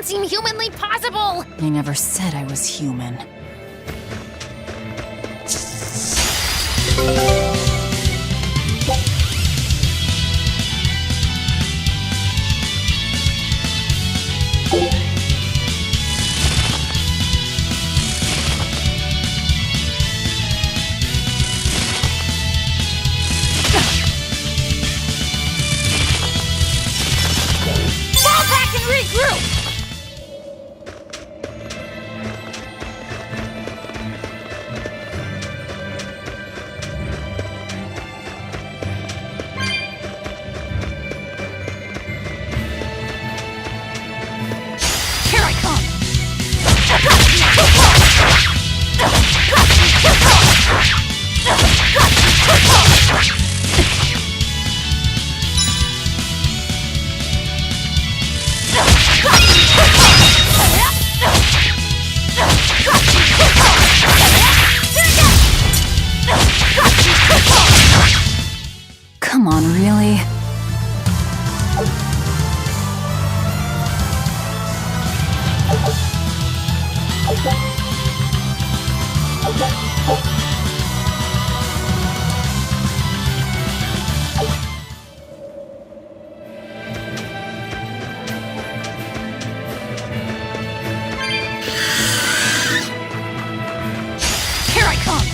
Seem humanly possible! I never said I was human. Fall back and regroup! Come on, really? Here I come!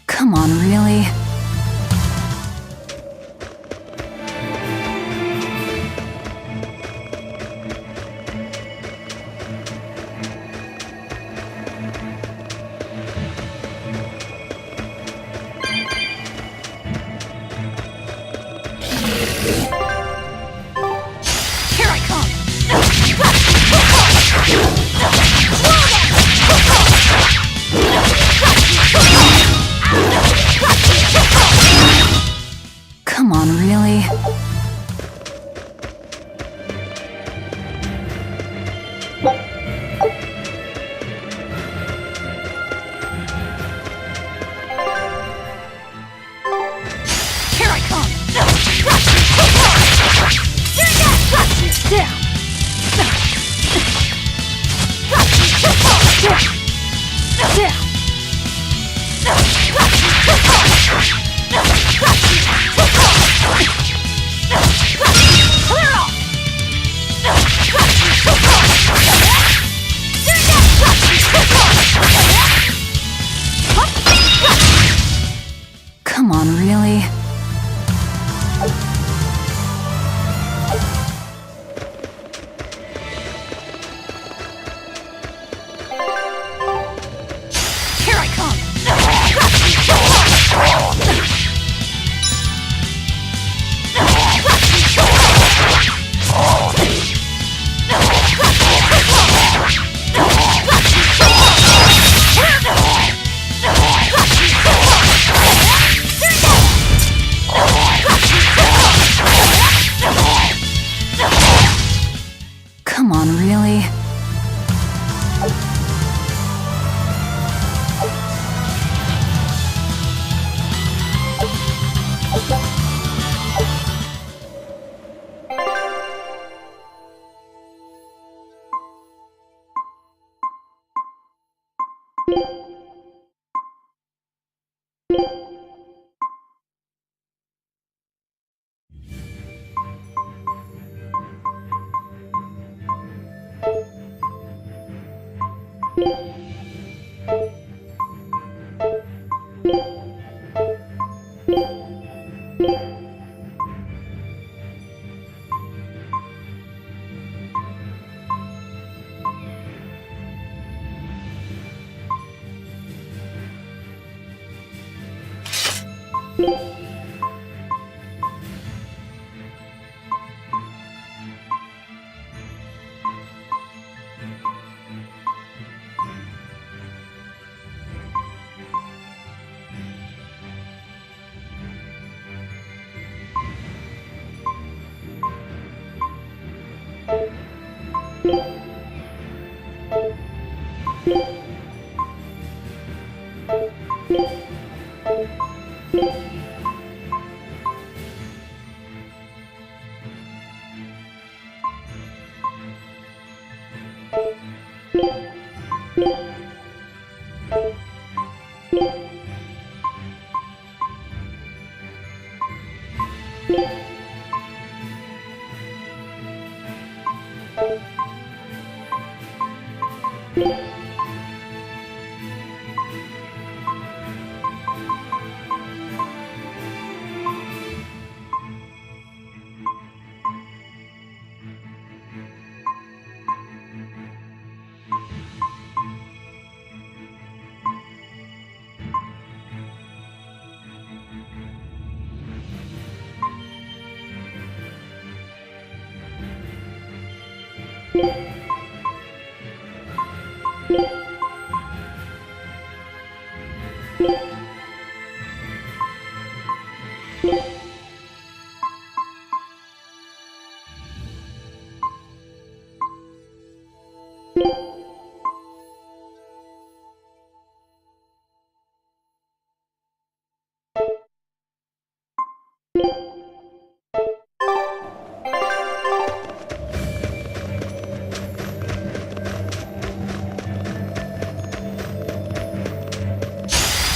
Come on, really? Here I come! Come on, really? Here I come!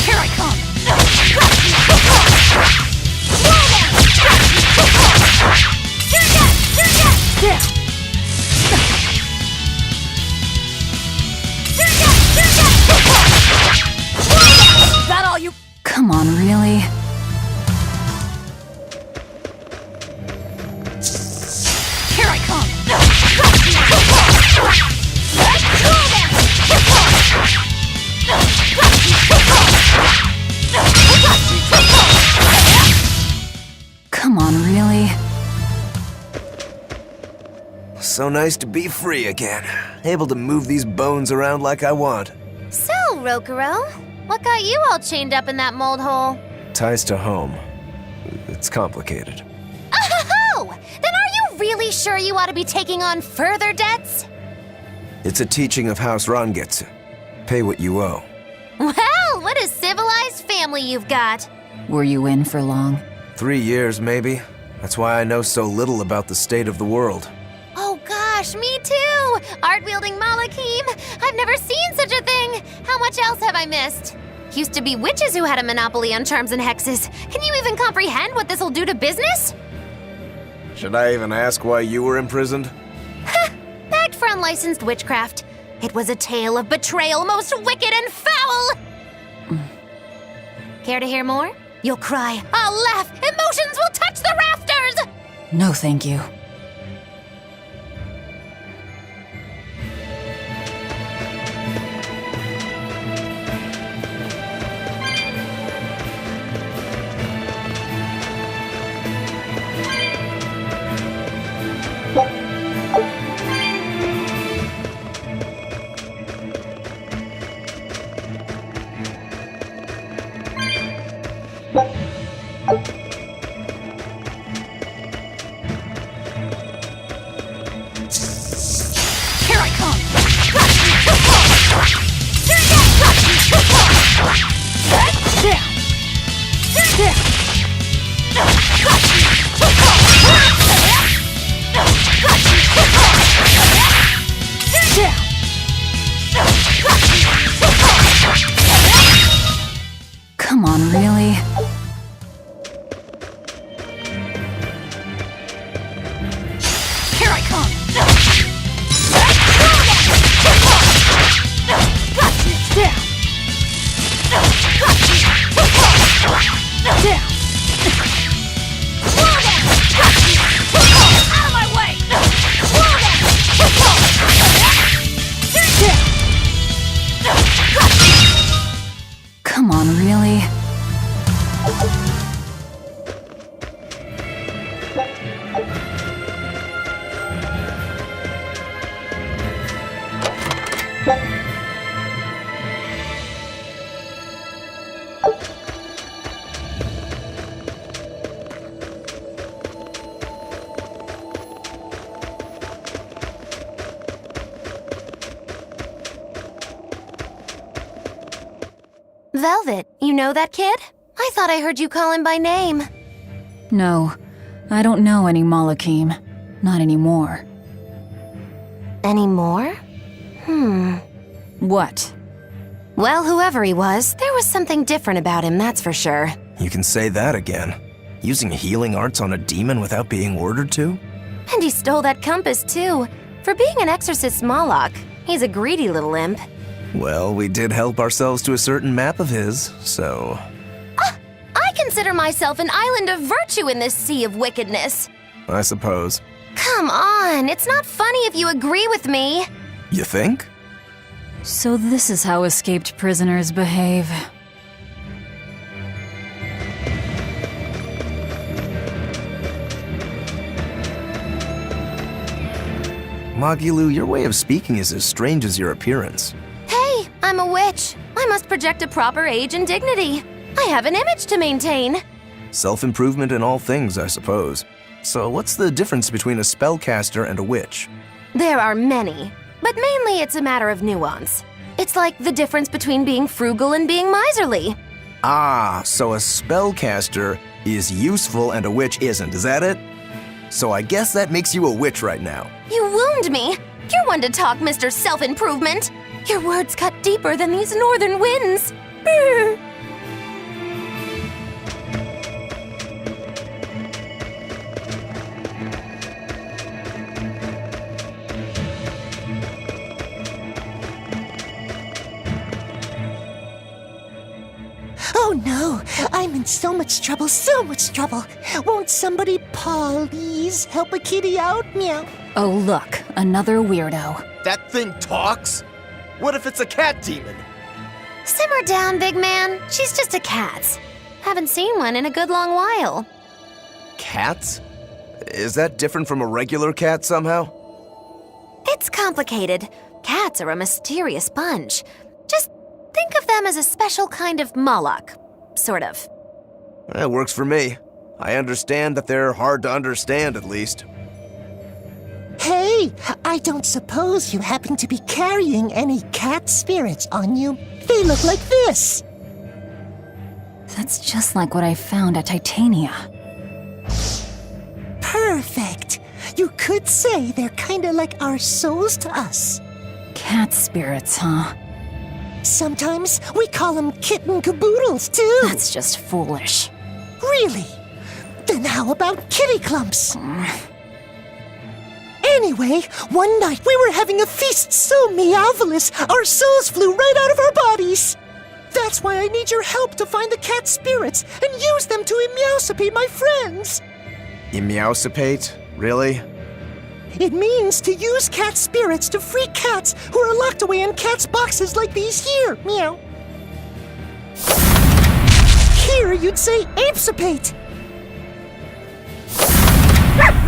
Here I come! Is that all you... Come on, really? Here I come! Come on, really? So nice to be free again. Able to move these bones around like I want. So, Rokuro, what got you all chained up in that mold hole? Ties to home. It's complicated. Oh! Then are you really sure you ought to be taking on further debts? It's a teaching of House Rangetsu. Pay what you owe. Well, what a civilized family you've got. Were you in for long? 3 years, maybe. That's why I know so little about the state of the world. Oh gosh, me too! Art-wielding Malakim! I've never seen such a thing! How much else have I missed? Used to be witches who had a monopoly on charms and hexes. Can you even comprehend what this'll do to business? Should I even ask why you were imprisoned? Bagged for unlicensed witchcraft. It was a tale of betrayal most wicked and foul! Care to hear more? You'll cry, I'll laugh, emotions will touch the rafters! No, thank you. Velvet, you know that kid? I thought I heard you call him by name. No, I don't know any Malakim. Not anymore. Anymore? What? Well, whoever he was, there was something different about him, that's for sure. You can say that again. Using healing arts on a demon without being ordered to? And he stole that compass, too. For being an exorcist Moloch, he's a greedy little imp. Well, we did help ourselves to a certain map of his, so... I consider myself an island of virtue in this sea of wickedness. I suppose. Come on, it's not funny if you agree with me. You think? So this is how escaped prisoners behave. Magilu, your way of speaking is as strange as your appearance. Hey, I'm a witch. I must project a proper age and dignity. I have an image to maintain. Self-improvement in all things, I suppose. So what's the difference between a spellcaster and a witch? There are many, but mainly it's a matter of nuance. It's like the difference between being frugal and being miserly. Ah, so a spellcaster is useful and a witch isn't, is that it? So I guess that makes you a witch right now. You wound me. You're one to talk, Mr. Self-Improvement. Your words cut deeper than these northern winds. Brr. Oh no, I'm in so much trouble, so much trouble. Won't somebody please help a kitty out? Meow. Oh look, another weirdo. That thing talks? What if it's a cat demon? Simmer down, big man. She's just a cat. Haven't seen one in a good long while. Cats? Is that different from a regular cat somehow? It's complicated. Cats are a mysterious bunch. Just think of them as a special kind of Moloch. Sort of. That works for me. I understand that they're hard to understand, at least. Hey, I don't suppose you happen to be carrying any cat spirits on you? They look like this. That's just like what I found at Titania. Perfect. You could say they're kinda like our souls to us. Cat spirits, huh? Sometimes we call them kitten caboodles, too. That's just foolish. Really? Then how about kitty clumps? Anyway, one night we were having a feast so meowvelous, our souls flew right out of our bodies. That's why I need your help to find the cat spirits and use them to emeowsipate my friends. Emeowsipate? Really? It means to use cat spirits to free cats who are locked away in cats' boxes like these here. Meow. Here you'd say apesipate.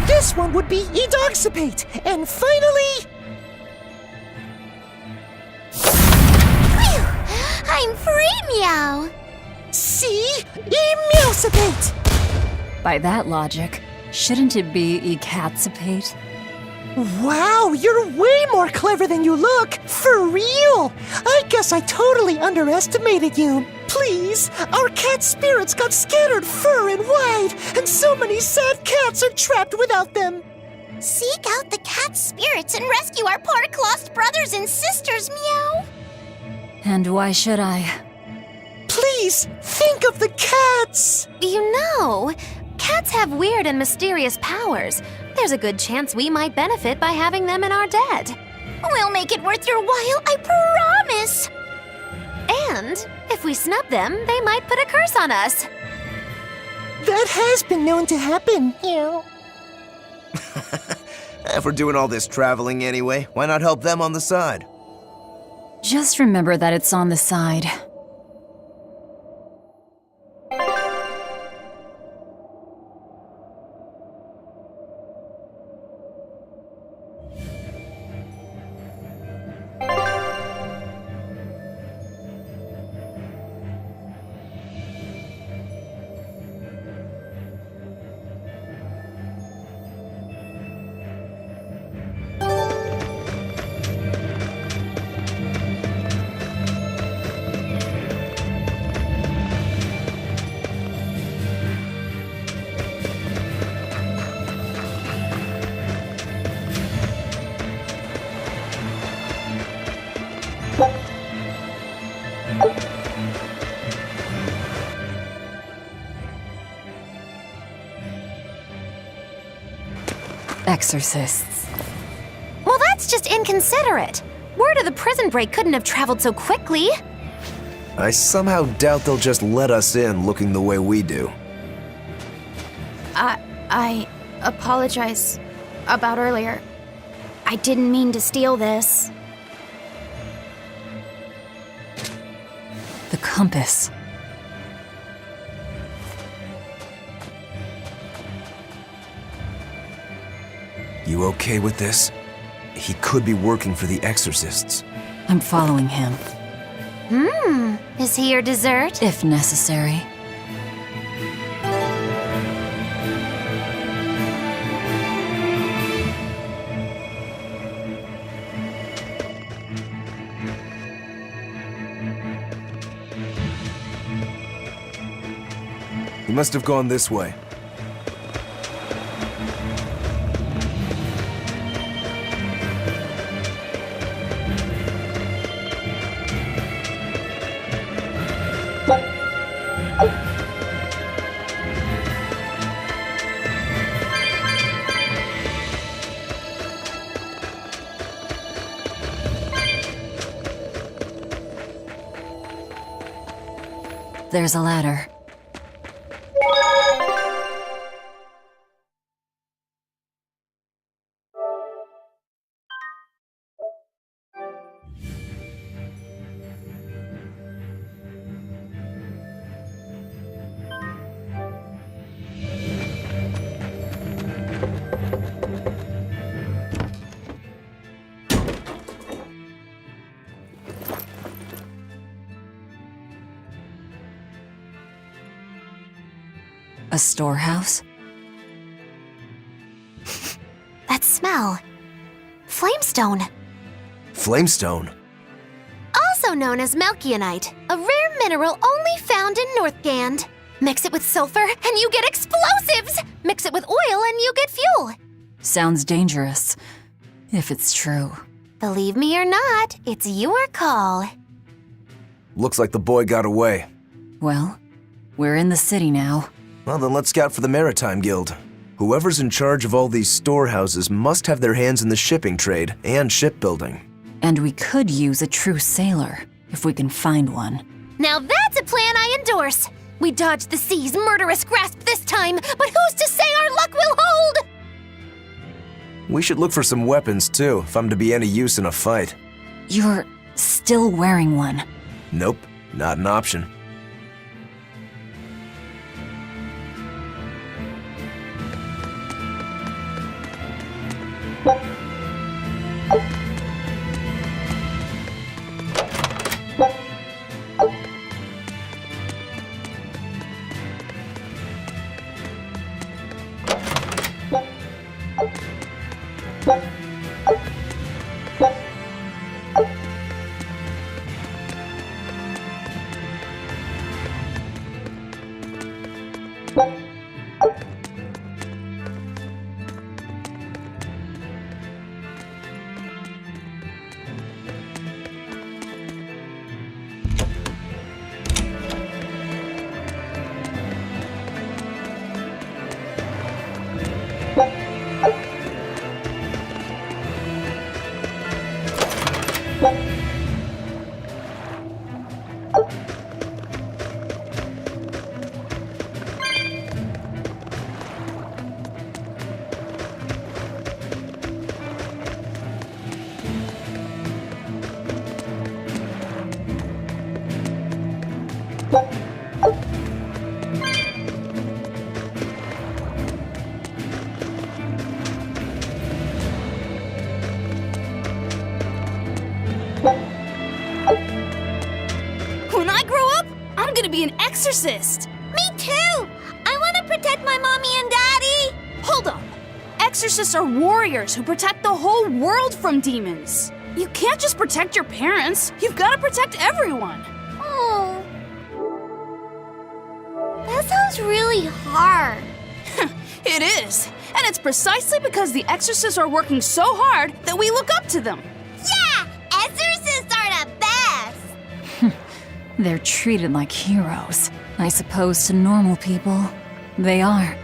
This one would be edogsipate. And finally... Phew! I'm free, meow. see? Emeowsipate. By that logic, shouldn't it be ecatsipate? Wow, you're way more clever than you look! For real! I guess I totally underestimated you. Please, our cat spirits got scattered far and wide, and so many sad cats are trapped without them. Seek out the cat spirits and rescue our poor lost brothers and sisters, meow. And why should I? Please, think of the cats! You know, cats have weird and mysterious powers. There's a good chance we might benefit by having them in our debt. We'll make it worth your while, I promise! And if we snub them, they might put a curse on us. That has been known to happen, If we're doing all this traveling anyway, why not help them on the side? Just remember that it's on the side. Exorcists. Well, that's just inconsiderate. Word of the prison break couldn't have traveled so quickly. I somehow doubt they'll just let us in looking the way we do. I apologize about earlier. I didn't mean to steal this. The compass. You okay with this? He could be working for the exorcists. I'm following him, Is he your dessert? if necessary. He must have gone this way. There's a ladder. A storehouse? That smell. Flamestone. Flamestone? Also known as Melchionite, a rare mineral only found in Northgand. Mix it with sulfur and you get explosives! Mix it with oil and you get fuel! Sounds dangerous, if it's true. Believe me or not, it's your call. Looks like the boy got away. Well, we're in the city now. Well, then let's scout for the Maritime Guild. Whoever's in charge of all these storehouses must have their hands in the shipping trade and shipbuilding. And we could use a true sailor, if we can find one. Now that's a plan I endorse! We dodged the sea's murderous grasp this time, but who's to say our luck will hold? We should look for some weapons too, if I'm to be any use in a fight. You're still wearing one. Nope, not an option. When I grow up, I'm gonna be an exorcist. Me too! I want to protect my mommy and daddy! Hold up. Exorcists are warriors who protect the whole world from demons. You can't just protect your parents. You've got to protect everyone. Oh. That sounds really hard. It is. And it's precisely because the exorcists are working so hard that we look up to them. Yeah! Exorcists are the best! They're treated like heroes. I suppose to normal people, they are.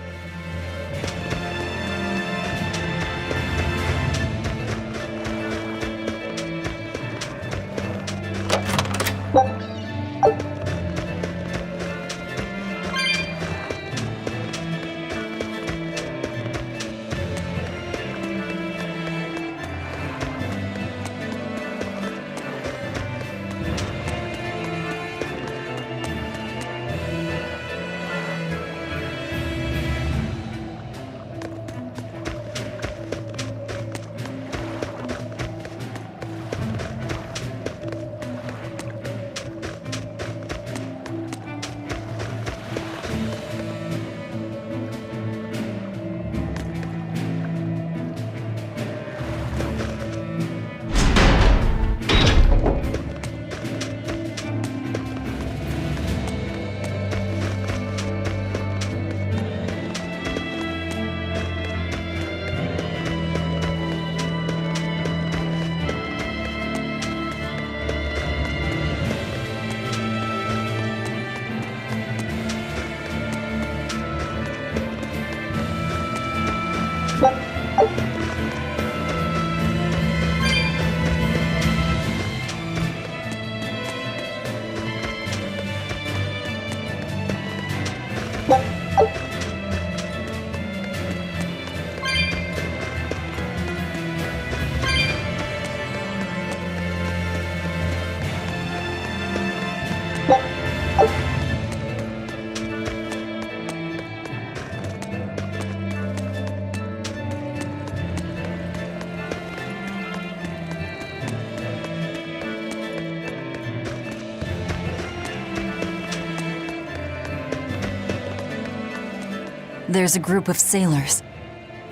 There's a group of sailors.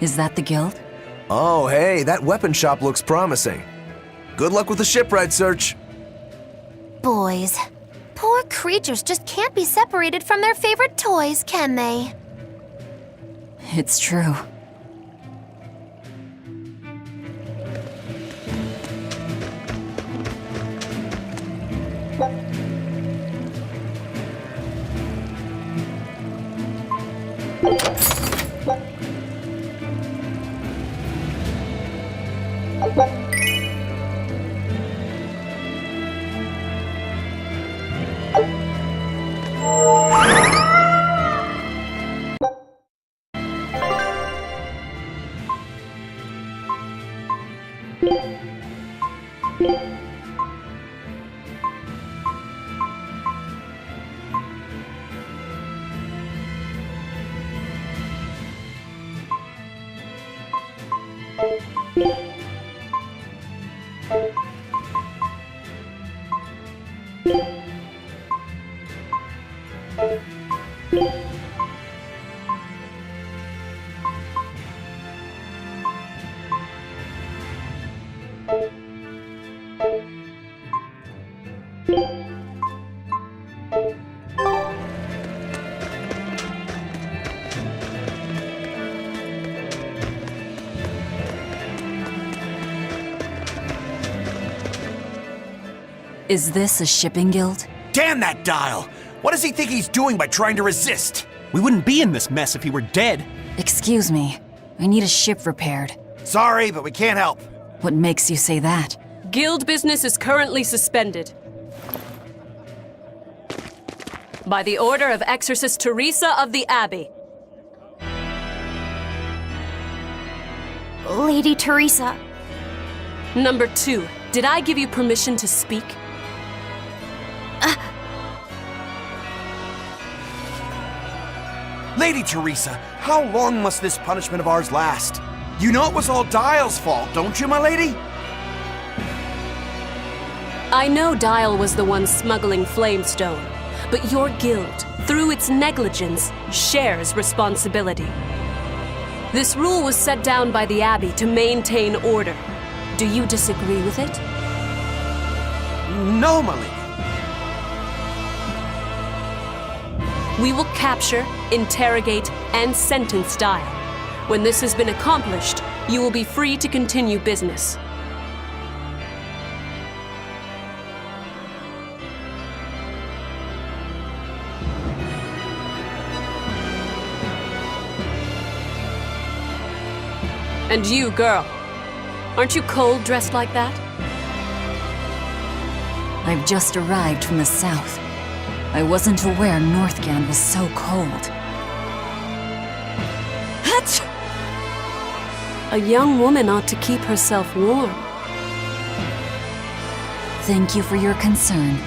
Is that the guild? Oh, hey, that weapon shop looks promising. Good luck with the shipwright search. Boys. Poor creatures just can't be separated from their favorite toys, can they? It's true. Is this a shipping guild? Damn that dial! What does he think he's doing by trying to resist? We wouldn't be in this mess if he were dead. Excuse me. I need a ship repaired. Sorry, but we can't help. What makes you say that? Guild business is currently suspended. By the order of Exorcist Teresa of the Abbey. Lady Teresa. Number 2, did I give you permission to speak? Lady Teresa, how long must this punishment of ours last? You know it was all Dial's fault, don't you, my lady? I know Dial was the one smuggling Flamestone, but your guild, through its negligence, shares responsibility. This rule was set down by the Abbey to maintain order. Do you disagree with it? No, my lady. We will capture, interrogate, and sentence Dial. When this has been accomplished, you will be free to continue business. And you, girl, aren't you cold dressed like that? I've just arrived from the south. I wasn't aware Northgan was so cold. A young woman ought to keep herself warm. Thank you for your concern.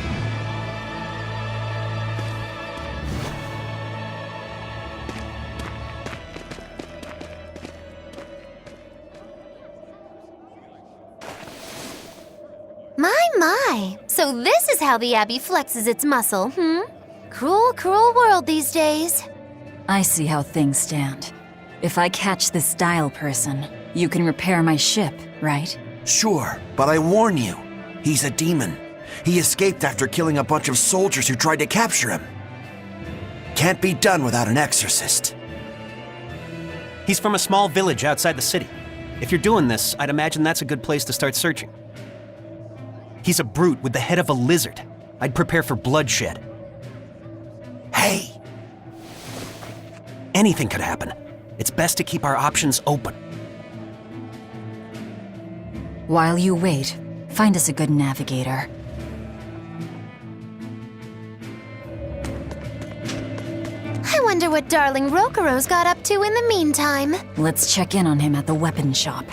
My. So this is how the Abbey flexes its muscle, Cruel, cruel world these days. I see how things stand. If I catch this Dial person, you can repair my ship, right? Sure, but I warn you, he's a demon. He escaped after killing a bunch of soldiers who tried to capture him. Can't be done without an exorcist. He's from a small village outside the city. If you're doing this, I'd imagine that's a good place to start searching. He's a brute with the head of a lizard. I'd prepare for bloodshed. Hey! Anything could happen. It's best to keep our options open. While you wait, find us a good navigator. I wonder what darling Rokuro's got up to in the meantime. Let's check in on him at the weapon shop.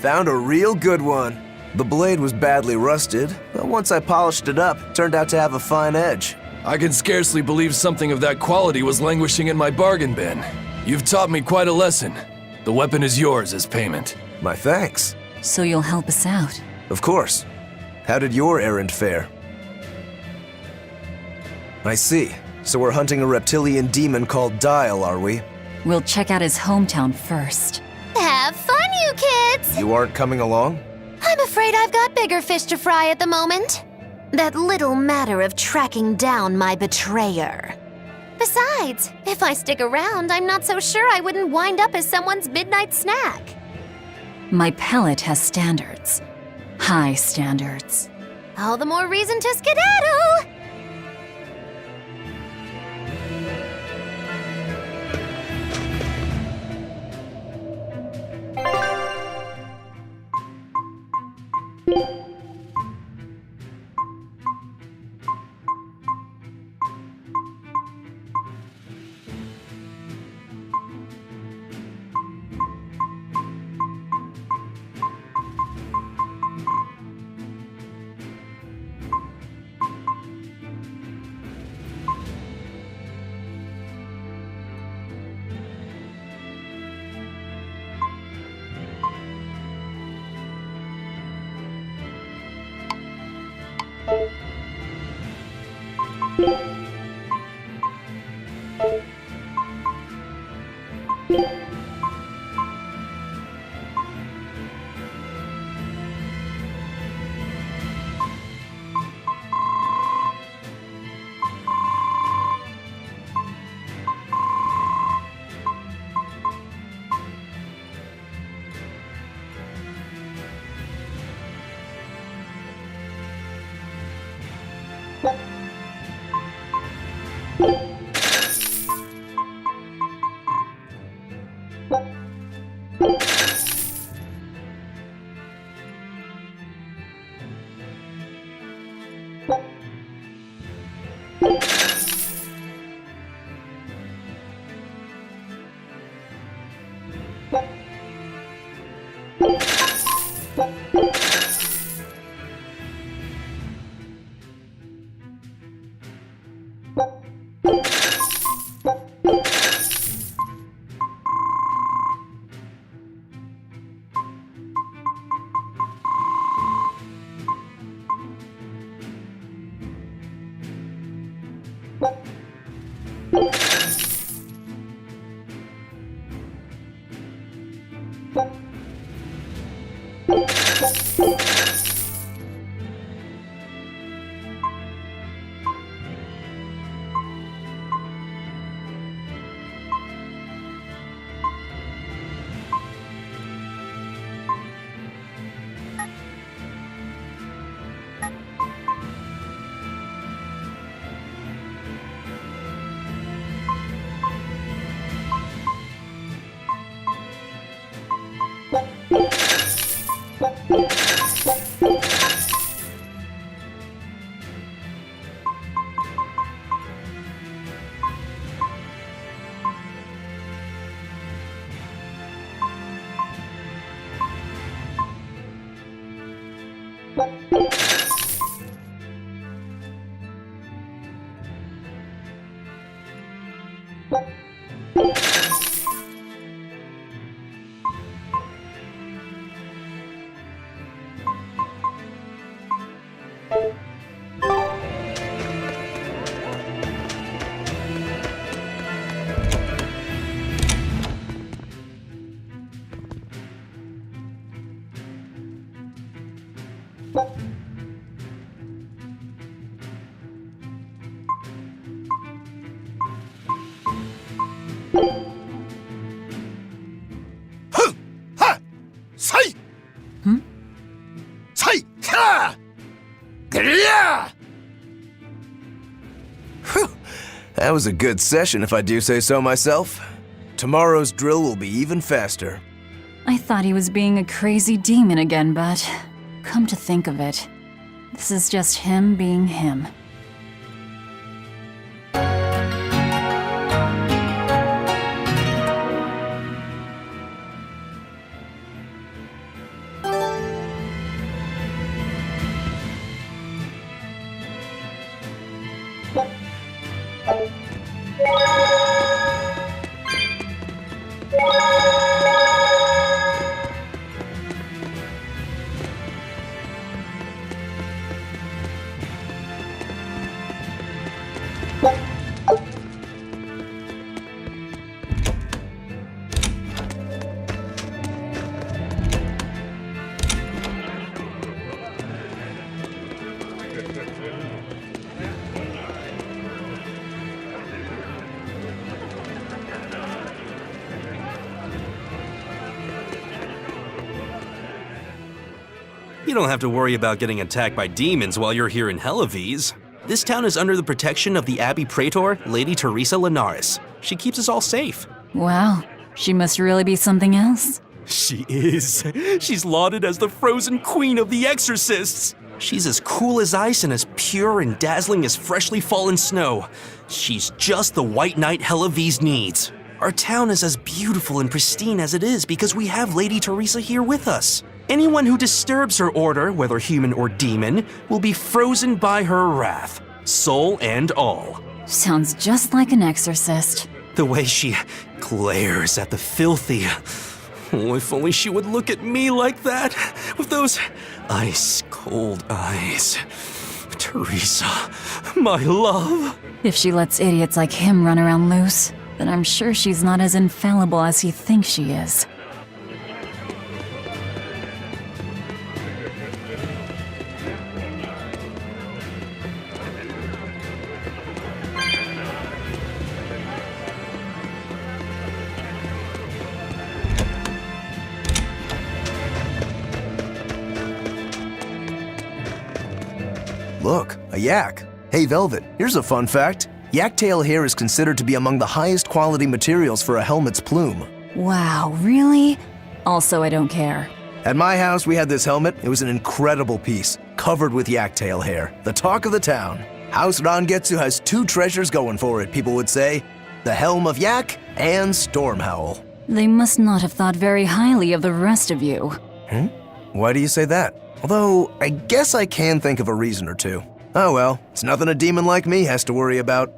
Found a real good one. The blade was badly rusted, but once I polished it up, it turned out to have a fine edge. I can scarcely believe something of that quality was languishing in my bargain bin. You've taught me quite a lesson. The weapon is yours as payment. My thanks. So you'll help us out? Of course. How did your errand fare? I see. So we're hunting a reptilian demon called Dial, are we? We'll check out his hometown first. Have fun, you kids! You aren't coming along? I'm afraid I've got bigger fish to fry at the moment. That little matter of tracking down my betrayer. Besides, if I stick around, I'm not so sure I wouldn't wind up as someone's midnight snack. My pellet has standards. High standards. All the more reason to skedaddle! That was a good session, if I do say so myself. Tomorrow's drill will be even faster. I thought he was being a crazy demon again, but come to think of it, this is just him being him. You don't have to worry about getting attacked by demons while you're here in Helavies. This town is under the protection of the Abbey Praetor, Lady Teresa Linares. She keeps us all safe. Wow, she must really be something else. She is. She's lauded as the frozen queen of the exorcists. She's as cool as ice and as pure and dazzling as freshly fallen snow. She's just the white knight Helavies needs. Our town is as beautiful and pristine as it is because we have Lady Teresa here with us. Anyone who disturbs her order, whether human or demon, will be frozen by her wrath, soul and all. Sounds just like an exorcist. The way she glares at the filthy. Oh, if only she would look at me like that, with those ice-cold eyes. Teresa, my love. If she lets idiots like him run around loose, then I'm sure she's not as infallible as he thinks she is. Look, a yak. Hey, Velvet, here's a fun fact. Yak tail hair is considered to be among the highest quality materials for a helmet's plume. Wow, really? Also, I don't care. At my house, we had this helmet. It was an incredible piece, covered with yak tail hair. The talk of the town. House Rangetsu has two treasures going for it, people would say. The Helm of Yak and Stormhowl. They must not have thought very highly of the rest of you. Why do you say that? Although, I guess I can think of a reason or two. Oh well, it's nothing a demon like me has to worry about.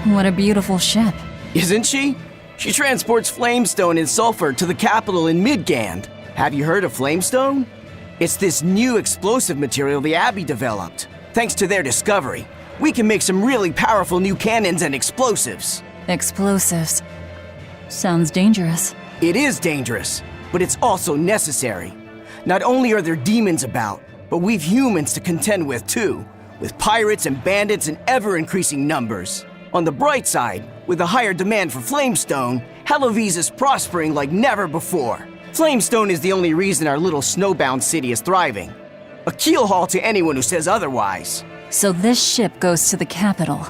What a beautiful ship. Isn't she? She transports flamestone and sulfur to the capital in Midgand. Have you heard of flamestone? It's this new explosive material the Abbey developed. Thanks to their discovery, we can make some really powerful new cannons and explosives. Explosives. Sounds dangerous. It is dangerous, but it's also necessary. Not only are there demons about, but we've humans to contend with too, with pirates and bandits in ever-increasing numbers. On the bright side, with a higher demand for flamestone, Helavies is prospering like never before. Flamestone is the only reason our little snowbound city is thriving. A keelhaul to anyone who says otherwise. So this ship goes to the capital.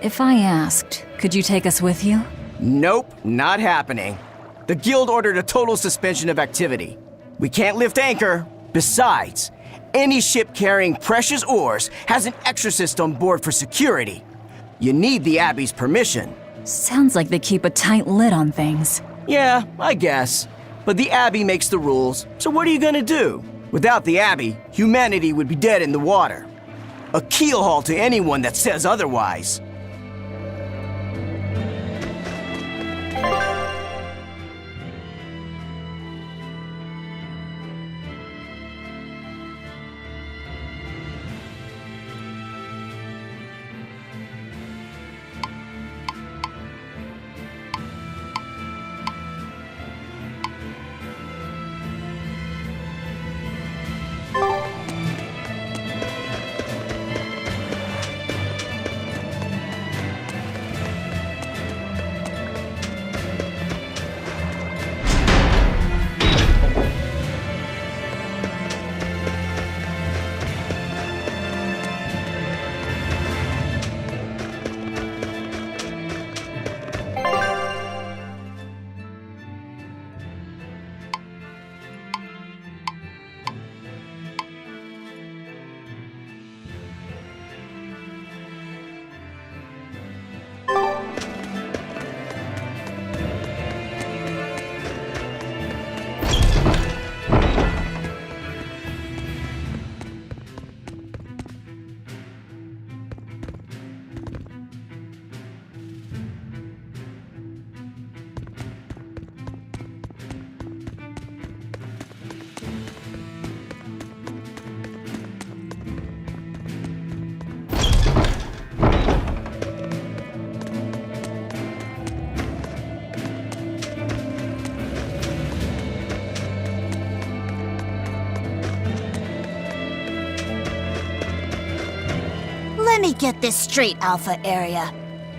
If I asked, could you take us with you? Nope, not happening. The guild ordered a total suspension of activity. We can't lift anchor Besides, any ship carrying precious ores has an exorcist on board for security. You need the Abbey's permission. Sounds like they keep a tight lid on things. Yeah, I guess. But the Abbey makes the rules, so what are you gonna do? Without the Abbey, humanity would be dead in the water. A keelhaul to anyone that says otherwise. Let me get this straight, Alpha Area.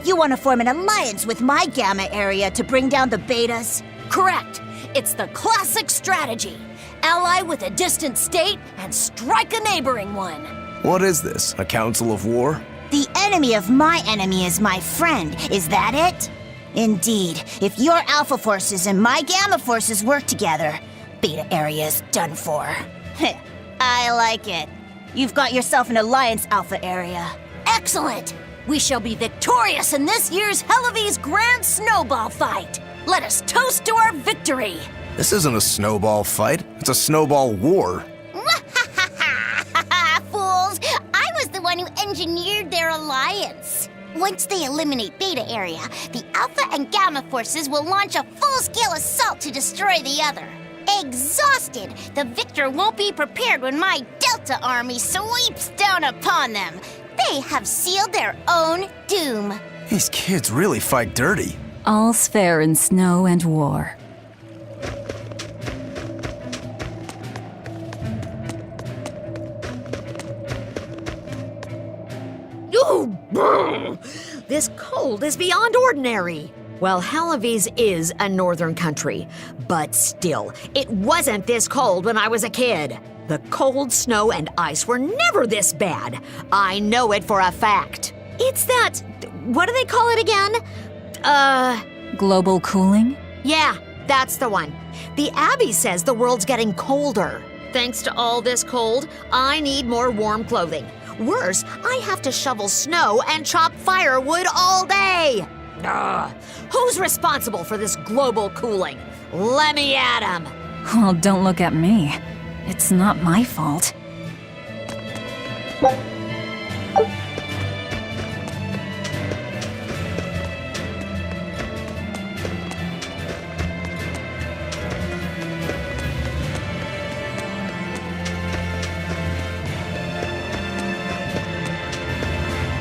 You want to form an alliance with my Gamma Area to bring down the Betas? Correct. It's the classic strategy. Ally with a distant state and strike a neighboring one. What is this, a council of war? The enemy of my enemy is my friend. Is that it? Indeed. If your Alpha forces and my Gamma forces work together, Beta Area is done for. I like it. You've got yourself an alliance, Alpha Area. Excellent! We shall be victorious in this year's Helavi's Grand Snowball Fight. Let us toast to our victory. This isn't a snowball fight. It's a snowball war. Fools! I was the one who engineered their alliance. Once they eliminate Beta Area, the Alpha and Gamma forces will launch a full-scale assault to destroy the other. Exhausted, the victor won't be prepared when my Delta army sweeps down upon them. They have sealed their own doom. These kids really fight dirty. All's fair in snow and war. Ooh, brr. This cold is beyond ordinary. Well, Halavis is a northern country, but still, it wasn't this cold when I was a kid. The cold, snow, and ice were never this bad. I know it for a fact. It's that, what do they call it again? Global cooling? Yeah, that's the one. The Abbey says the world's getting colder. Thanks to all this cold, I need more warm clothing. Worse, I have to shovel snow and chop firewood all day. Who's responsible for this global cooling? Let me at him. Well, don't look at me. It's not my fault.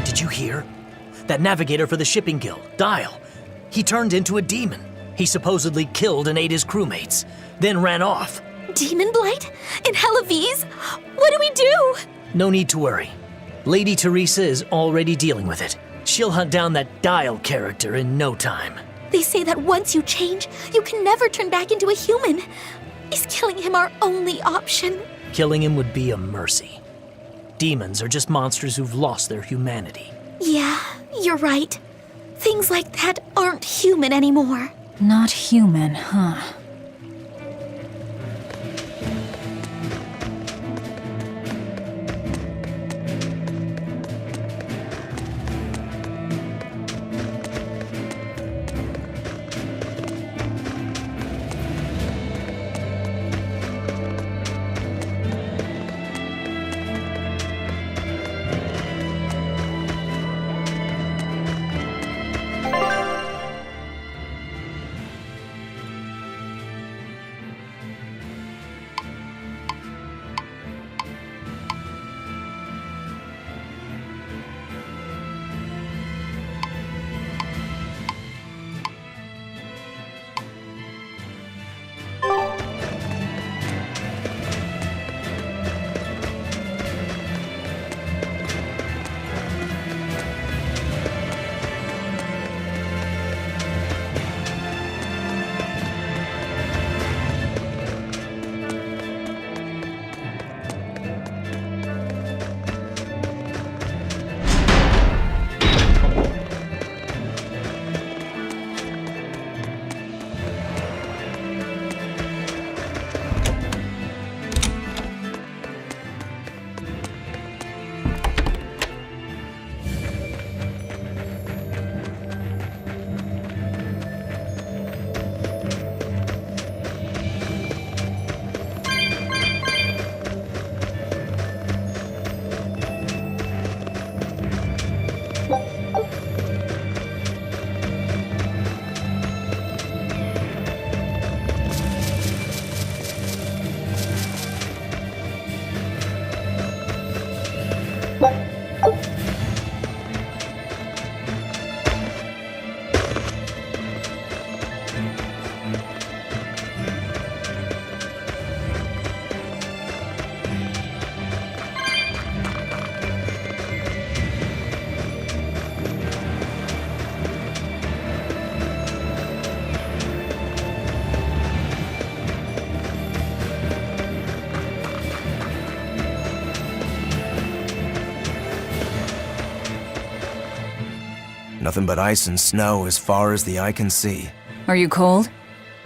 Did you hear? That navigator for the shipping guild, Dial. He turned into a demon. He supposedly killed and ate his crewmates, then ran off. Demon Blight? In Helavis? What do we do? No need to worry. Lady Teresa is already dealing with it. She'll hunt down that Dial character in no time. They say that once you change, you can never turn back into a human. Is killing him our only option? Killing him would be a mercy. Demons are just monsters who've lost their humanity. Yeah, you're right. Things like that aren't human anymore. Not human, huh? Nothing but ice and snow as far as the eye can see. Are you cold?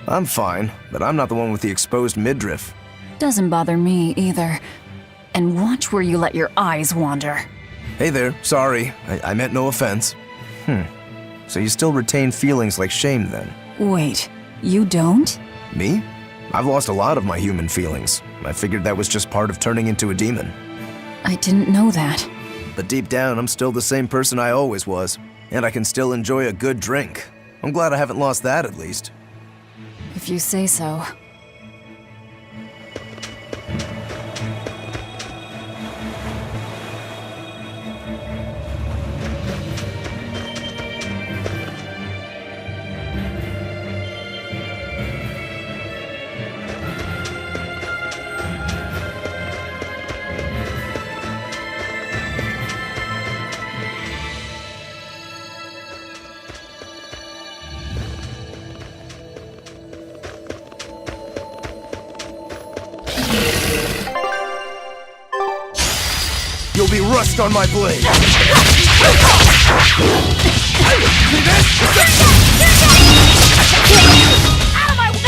I'm fine, but I'm not the one with the exposed midriff. Doesn't bother me either. And watch where you let your eyes wander. Hey there, sorry. I meant no offense. So you still retain feelings like shame then? Wait, you don't? Me? I've lost a lot of my human feelings. I figured that was just part of turning into a demon. I didn't know that. But deep down, I'm still the same person I always was. And I can still enjoy a good drink. I'm glad I haven't lost that, at least. If you say so. You'll be rust on my blade! See this? Out of my way!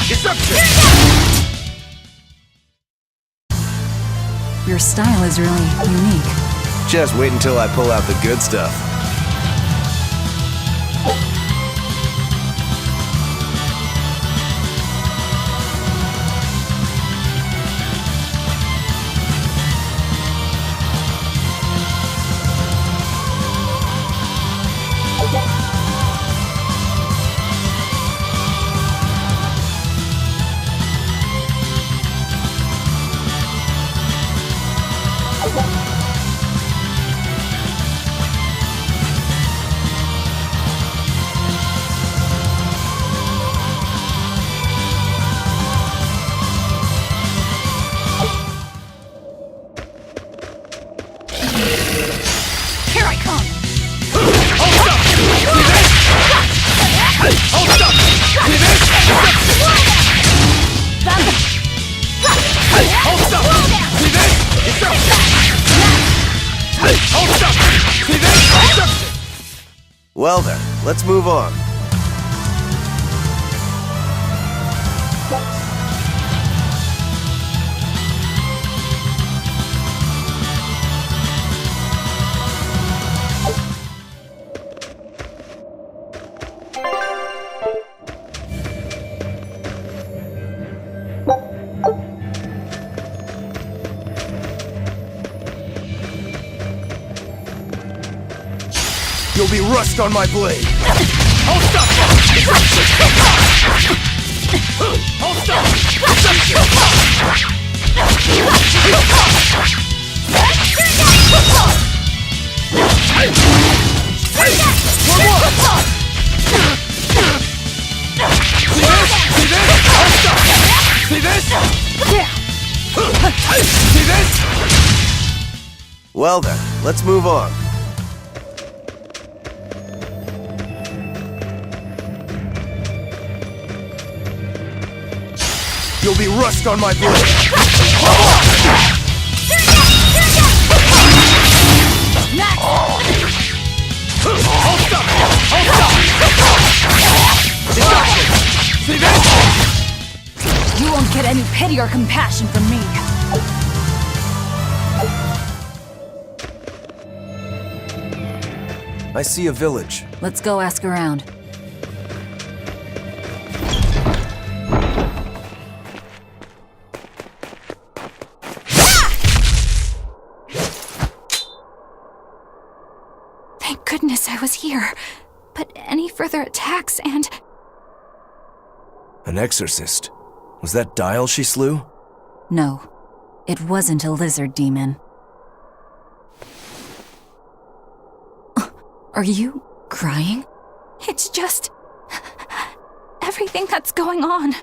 Deception! Your style is really unique. Just wait until I pull out the good stuff. Here I come! Hold up! See this? Hold up! See this? Hold up! See this? Hold up! See this? Well then, let's move on. You'll be rust on my blade. Hold up! Hold up! See this? See this? Well then, let's move on. You'll be rust on my blade. Hold up! See this? You won't get any pity or compassion from me. I see a village. Let's go ask around. Thank goodness I was here. But any further attacks and... An exorcist. Was that Dial she slew? No, it wasn't a lizard demon. Are you crying? It's just everything that's going on.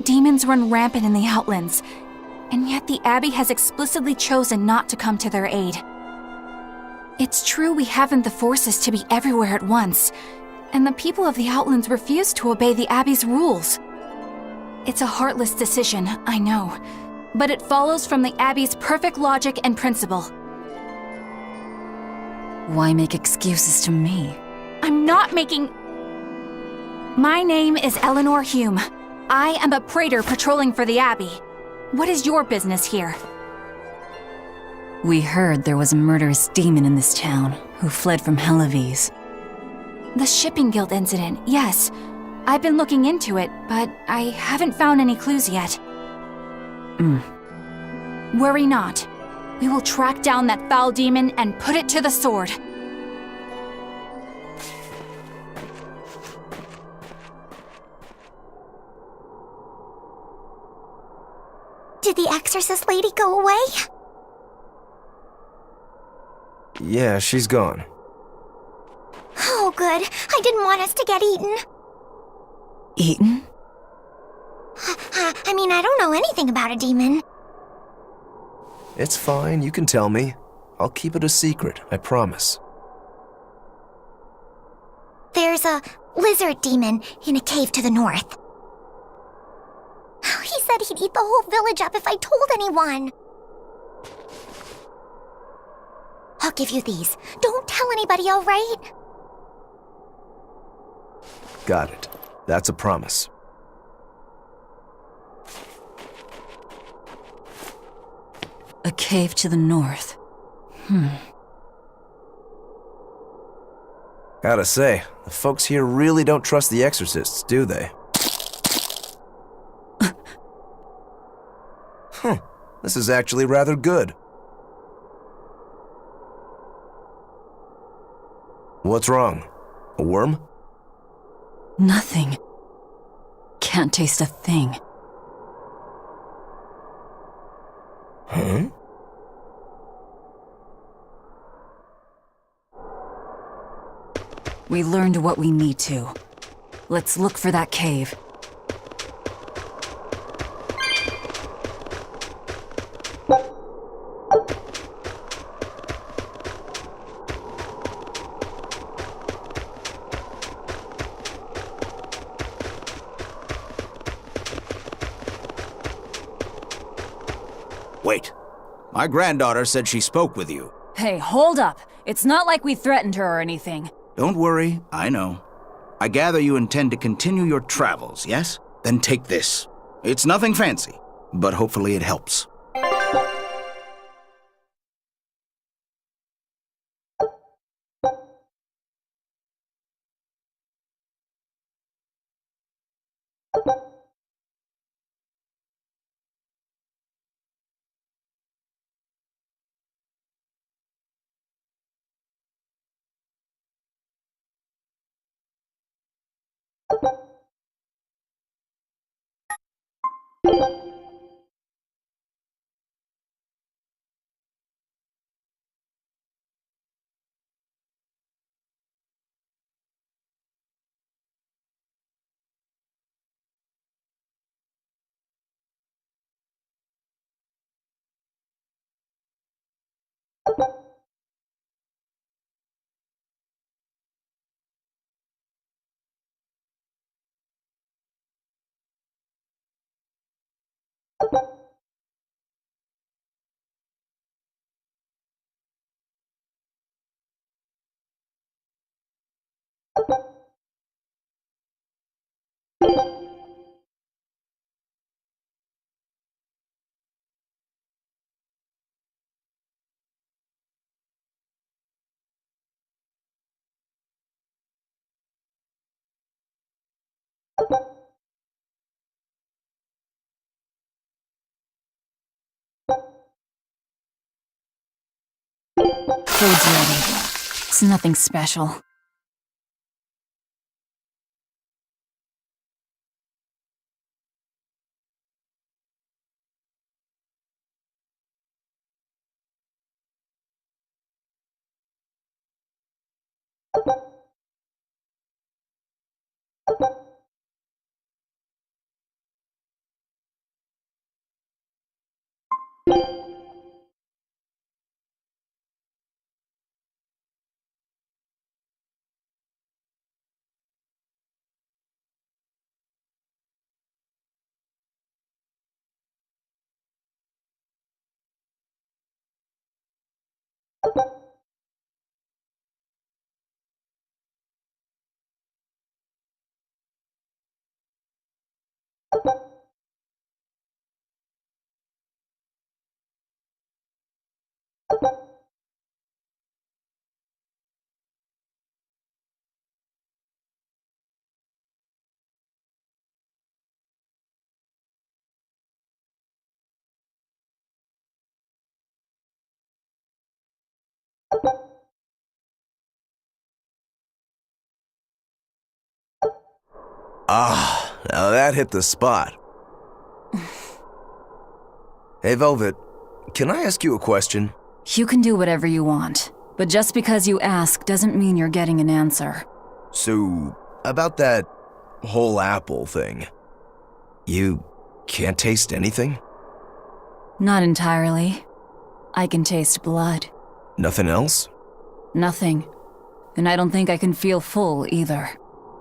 Demons run rampant in the Outlands, and yet the Abbey has explicitly chosen not to come to their aid. It's true we haven't the forces to be everywhere at once, and the people of the Outlands refuse to obey the Abbey's rules. It's a heartless decision, I know, but it follows from the Abbey's perfect logic and principle. Why make excuses to me? I'm not making... My name is Eleanor Hume. I am a praetor patrolling for the Abbey. What is your business here? We heard there was a murderous demon in this town who fled from Helavis. The Shipping Guild incident, yes. I've been looking into it, but I haven't found any clues yet. Worry not. We will track down that foul demon and put it to the sword. Did the exorcist lady go away? Yeah, she's gone. Oh, good. I didn't want us to get eaten. Eaten? I mean, I don't know anything about a demon. It's fine, you can tell me. I'll keep it a secret, I promise. There's a lizard demon in a cave to the north. He said he'd eat the whole village up if I told anyone. I'll give you these. Don't tell anybody, all right? Got it. That's a promise. A cave to the north. Gotta say, the folks here really don't trust the exorcists, do they? This is actually rather good. What's wrong? A worm? Nothing. Can't taste a thing. Huh? We learned what we need to. Let's look for that cave. Wait. My granddaughter said she spoke with you. Hey, hold up. It's not like we threatened her or anything. Don't worry, I know. I gather you intend to continue your travels, yes? Then take this. It's nothing fancy, but hopefully it helps. Food's ready. It's nothing special. Ah, now that hit the spot. Hey, Velvet, can I ask you a question? You can do whatever you want, but just because you ask doesn't mean you're getting an answer. So, about that whole apple thing, you can't taste anything? Not entirely. I can taste blood. Nothing else? Nothing. And I don't think I can feel full either.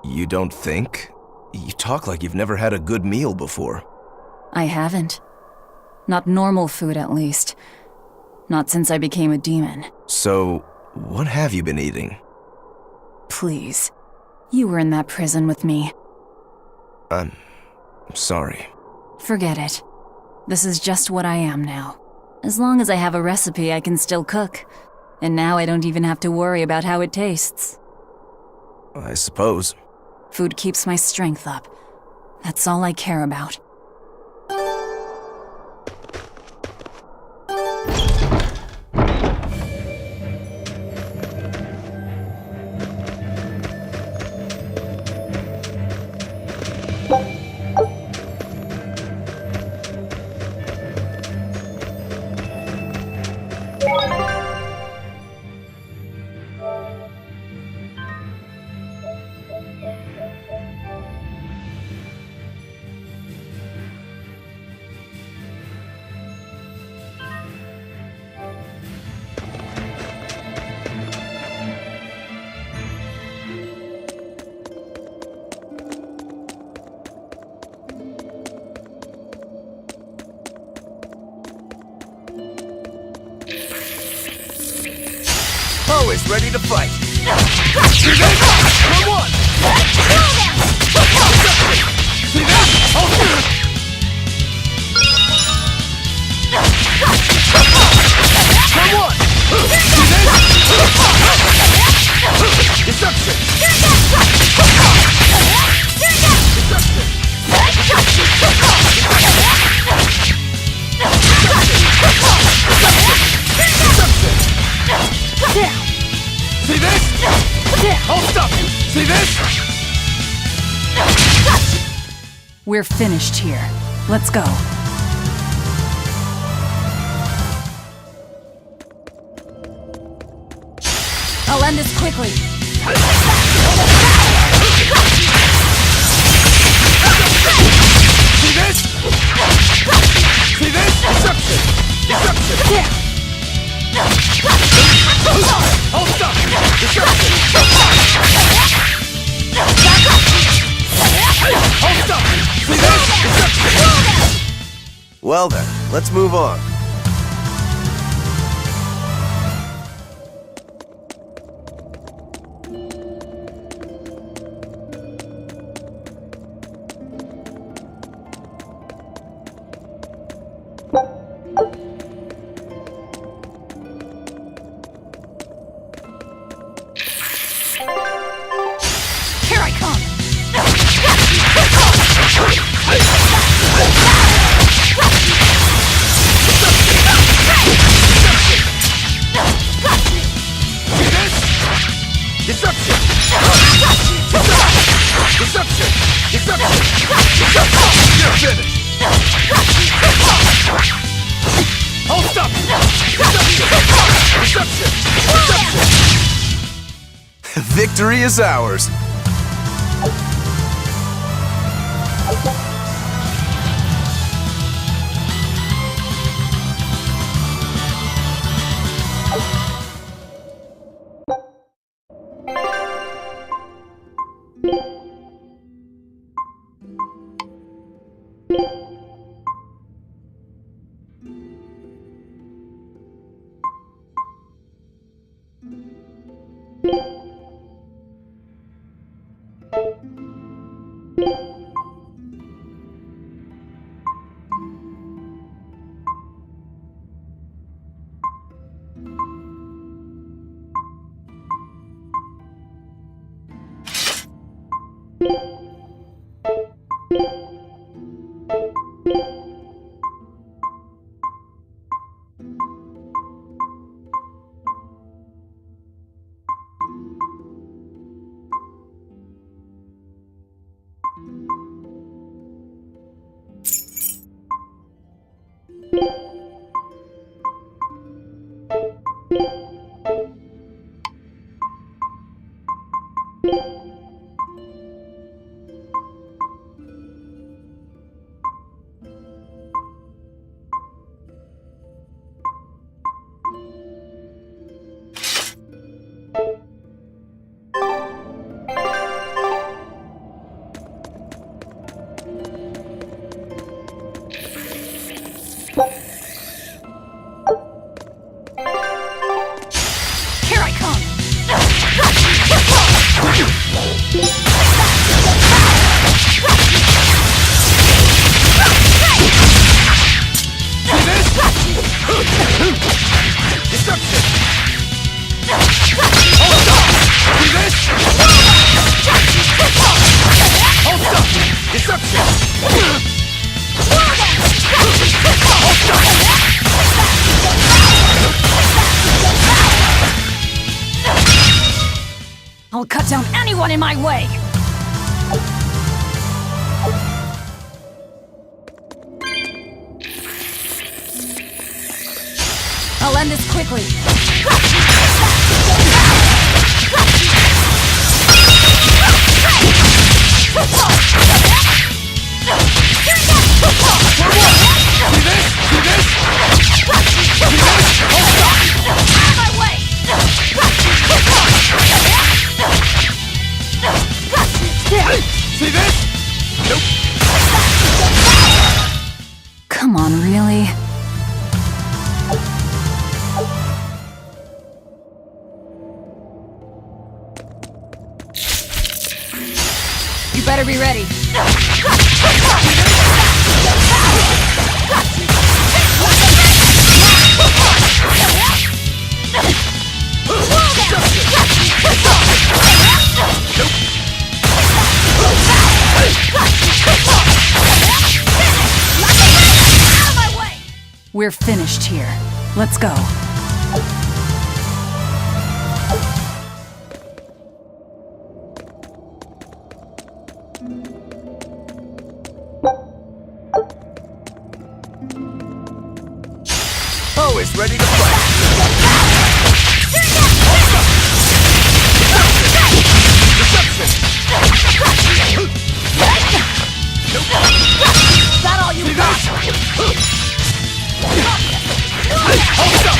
You don't think? You talk like you've never had a good meal before. I haven't. Not normal food, at least. Not since I became a demon. So, what have you been eating? Please. You were in that prison with me. I'm sorry. Forget it. This is just what I am now. As long as I have a recipe, I can still cook. And now I don't even have to worry about how it tastes. I suppose. Food keeps my strength up. That's all I care about. Always ready to fight. Come on! See that? Come on! See this? Deception! See this? I'll stop you! See this? We're finished here. Let's go. I'll end this quickly. See this? See this? Deception! Deception! I'll stop you! Deception! I'll stop you! See this? Deception! Well then, let's move on. Victory is ours. cut down anyone in my way! I'll end this quickly. See this? Nope. Come on, really? You better be ready. We're finished here. Let's go. Always ready to fight. That all you got? Hold up!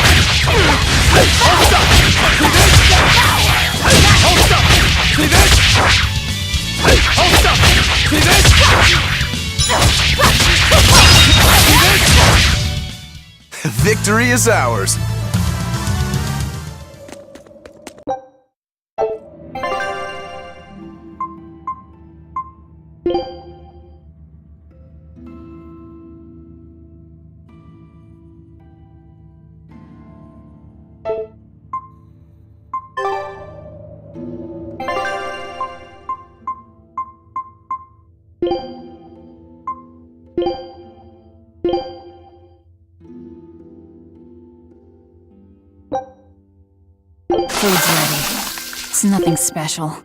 Hold up! See this? Hold up! See this? See this? Victory is ours. Food's ready. It's nothing special.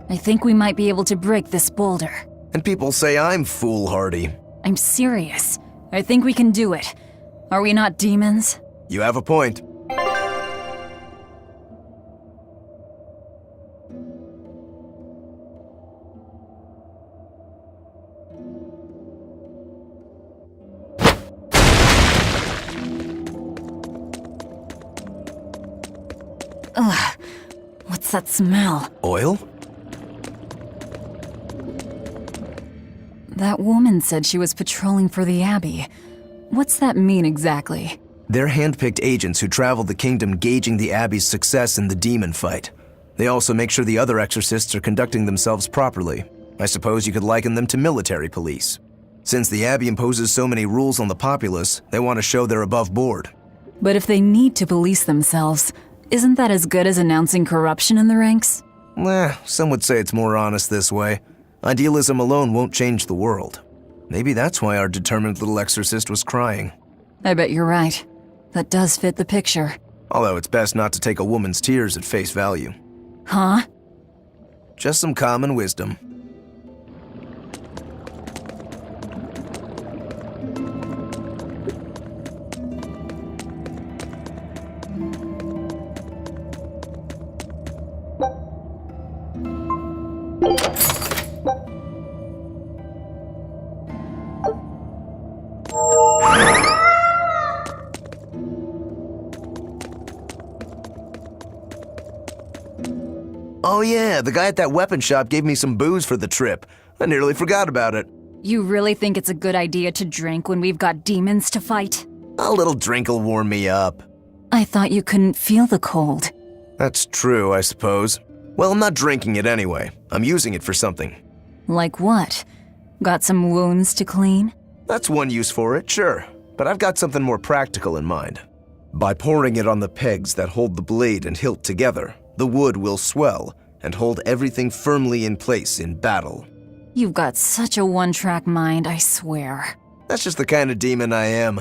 I think we might be able to break this boulder. And people say I'm foolhardy. I'm serious. I think we can do it. Are we not demons? You have a point. Ugh. What's that smell? Oil? That woman said she was patrolling for the Abbey. What's that mean exactly? They're handpicked agents who travel the kingdom gauging the Abbey's success in the demon fight. They also make sure the other exorcists are conducting themselves properly. I suppose you could liken them to military police. Since the Abbey imposes so many rules on the populace, they want to show they're above board. But if they need to police themselves, isn't that as good as announcing corruption in the ranks? Some would say it's more honest this way. Idealism alone won't change the world. Maybe that's why our determined little exorcist was crying. I bet you're right. That does fit the picture. Although it's best not to take a woman's tears at face value. Huh? Just some common wisdom. Oh yeah, the guy at that weapon shop gave me some booze for the trip. I nearly forgot about it. You really think it's a good idea to drink when we've got demons to fight? A little drink'll warm me up. I thought you couldn't feel the cold. That's true, I suppose. Well, I'm not drinking it anyway. I'm using it for something. Like what? Got some wounds to clean? That's one use for it, sure. But I've got something more practical in mind. By pouring it on the pegs that hold the blade and hilt together, the wood will swell and hold everything firmly in place in battle. You've got such a one-track mind, I swear. That's just the kind of demon I am.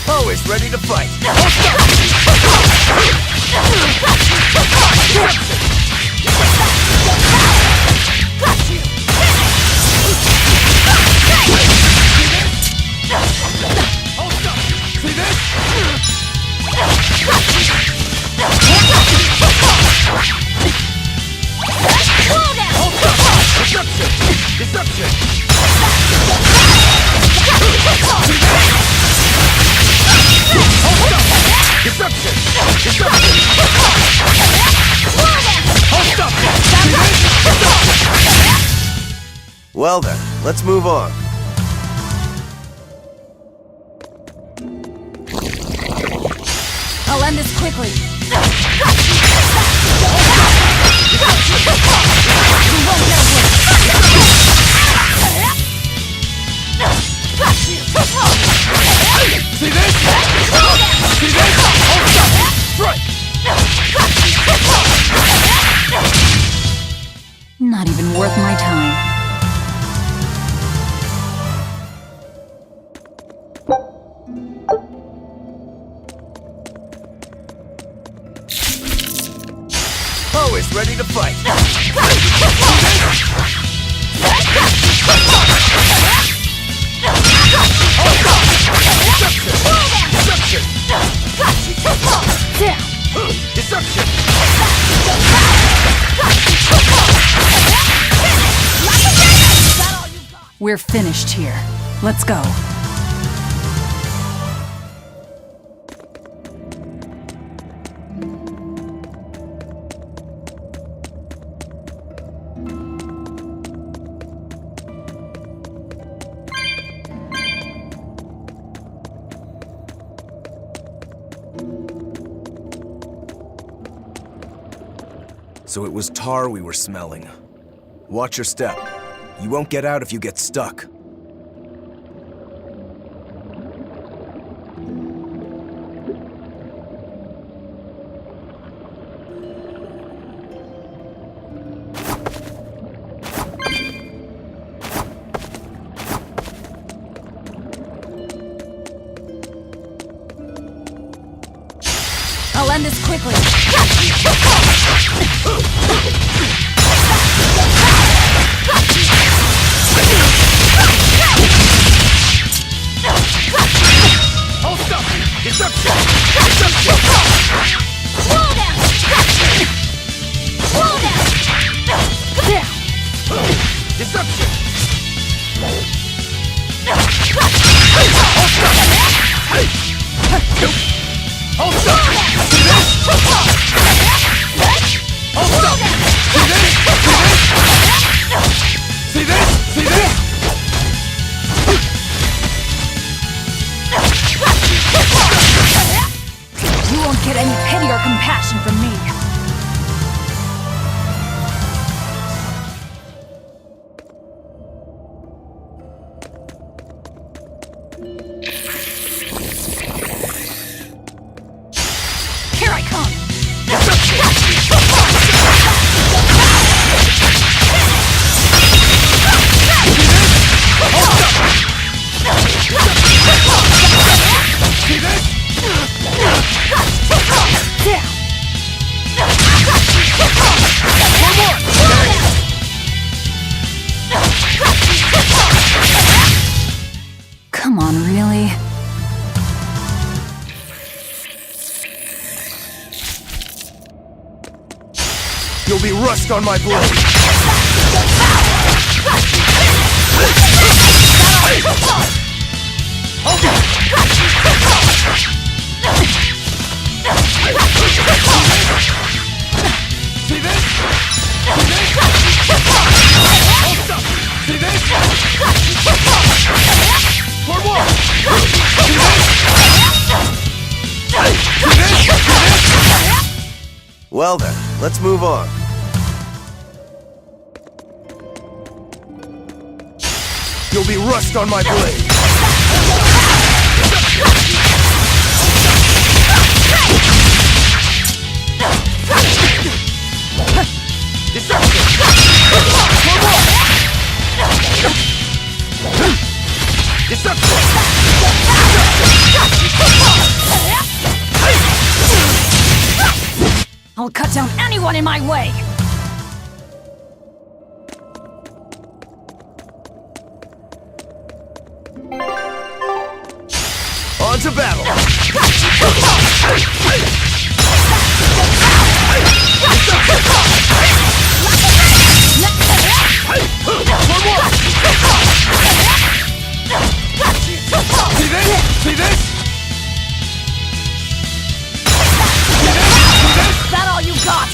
Always ready to fight. See this? Deception! Well then, let's move on. I'll end this quickly. See this? See this? Hold up! Strike! Not even worth my time. Always ready to fight. We're finished here. Let's go. So it was tar we were smelling. Watch your step. You won't get out if you get stuck. I'll end this quickly. Hold up! Deception! Deception! Wall down! Wall down! Deception! Hold up! See this? Hold up! See this? See this? See this? You won't get any pity or compassion from me. Here I come! See this? Come on, really? You'll be rust on my blade! See this? Hold up! See this? For more! See this? Well then, let's move on. You'll be rust on my blade! I'll cut down anyone in my way! On to battle! See this? See this? Is that all you got?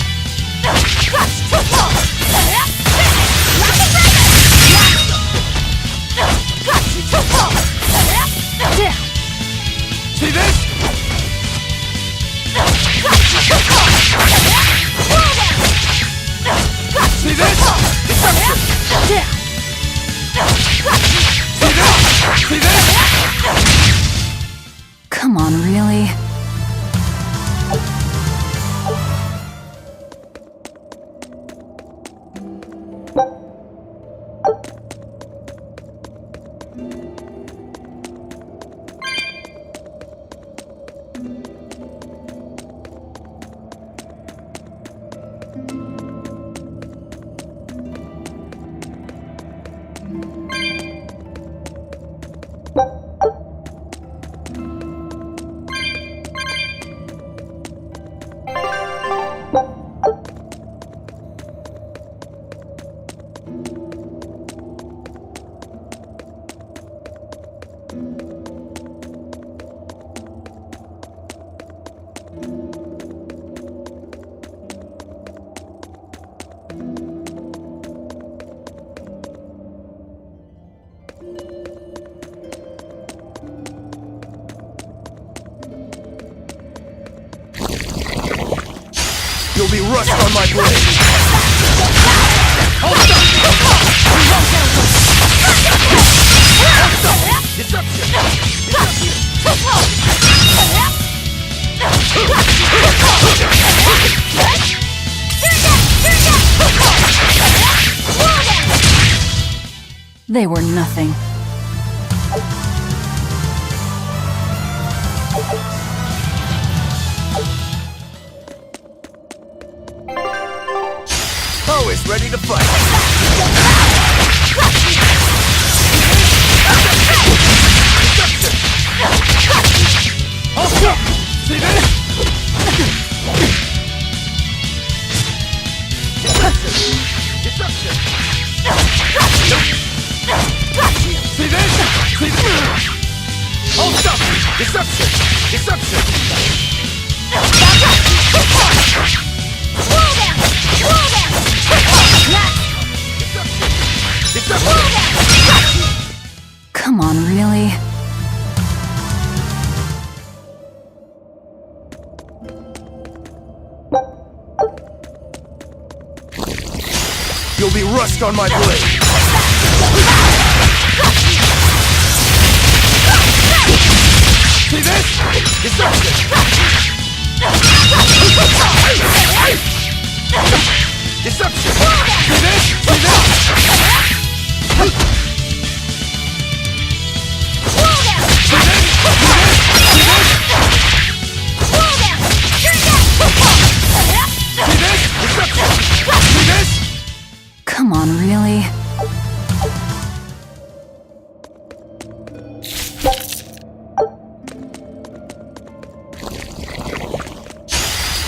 See this? See this? Deception! See this? Come on, really? You'll be rust on my blade! Hold up! Deception! They were nothing. Always ready to fight. Hold up! See this? Deception! See this? See this? Hold up! Deception! Deception! Come on, really? You'll be rust on my blade! See this? Deception! Deception! See this? See this? Come on, really?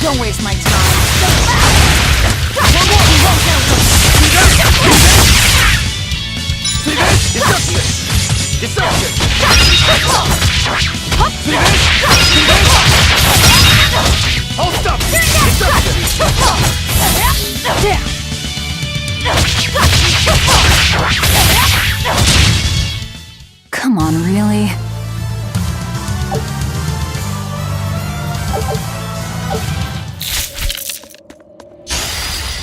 Don't waste my time. Deception! Deception! See this? See this? Hold stop! Come on, really?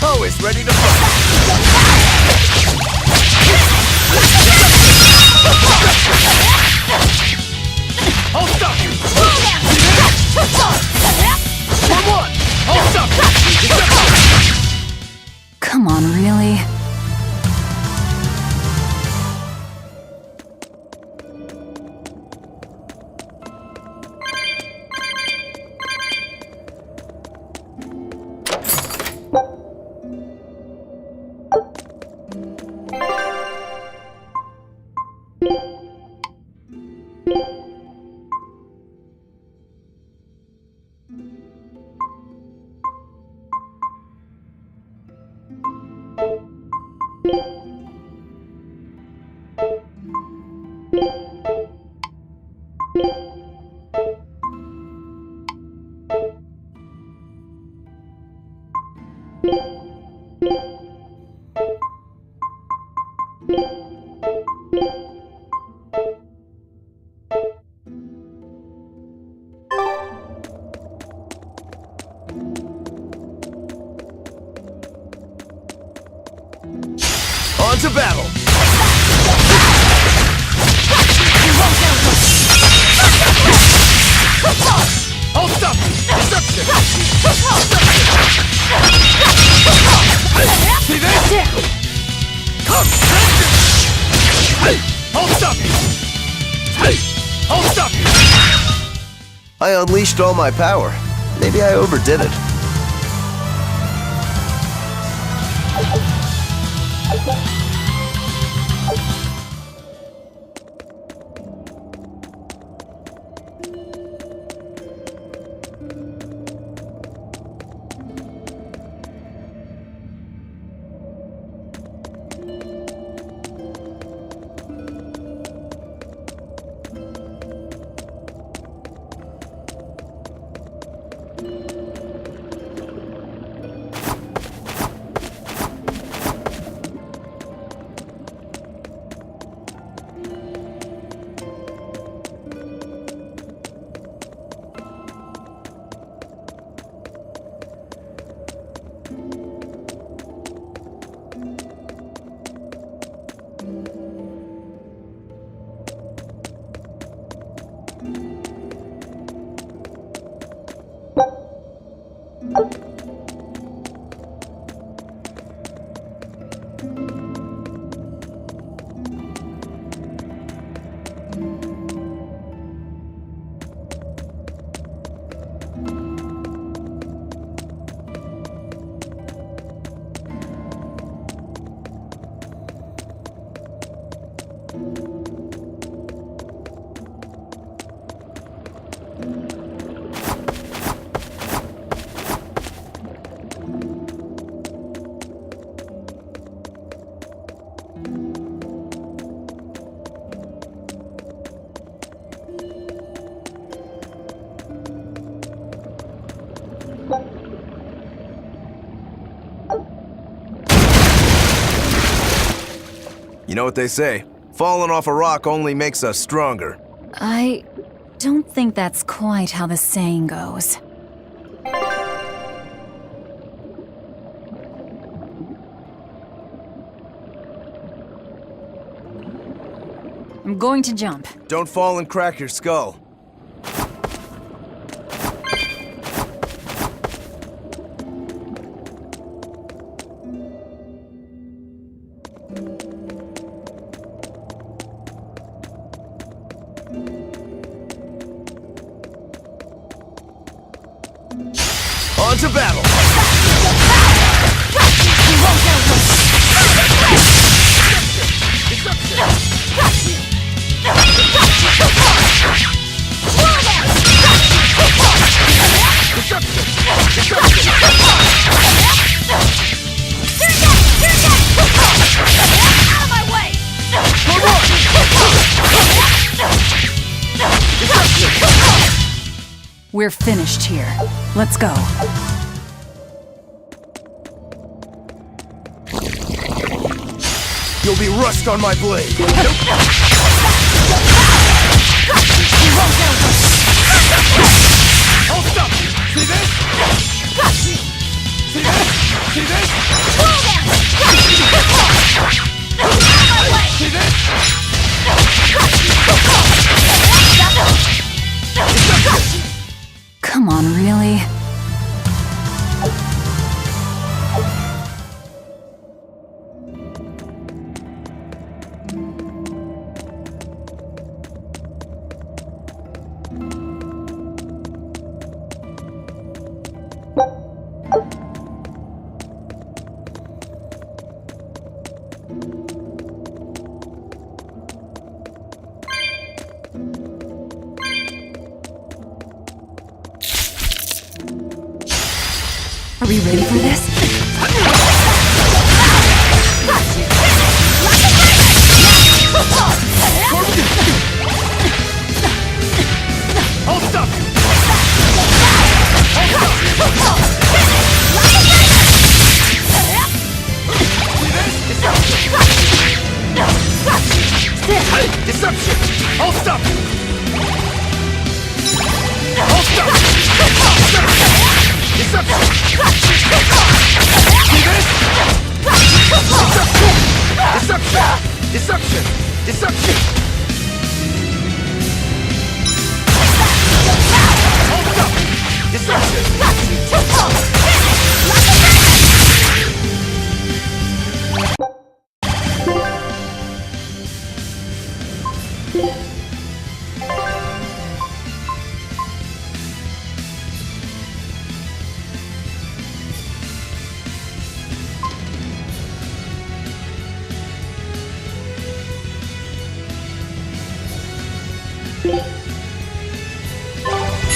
Always ready to fight. Hold stop! One! Hold stop! Come on, really? On to battle! Hold stop! Deception! See this? Come! Hold stop! Hold stop! I unleashed all my power. Maybe I overdid it. You know what they say? Falling off a rock only makes us stronger. I don't think that's quite how the saying goes. I'm going to jump. Don't fall and crack your skull. On to battle! Out of my way! We're finished here. Let's go. You'll be rust on my blade. Hold up! See this? See this? See this? See this? Come on, really? Are we ready for this? Hold up! Deception! Hold up! Hold up! Deception! See this? Deception! Deception! Deception! Hold up! Deception!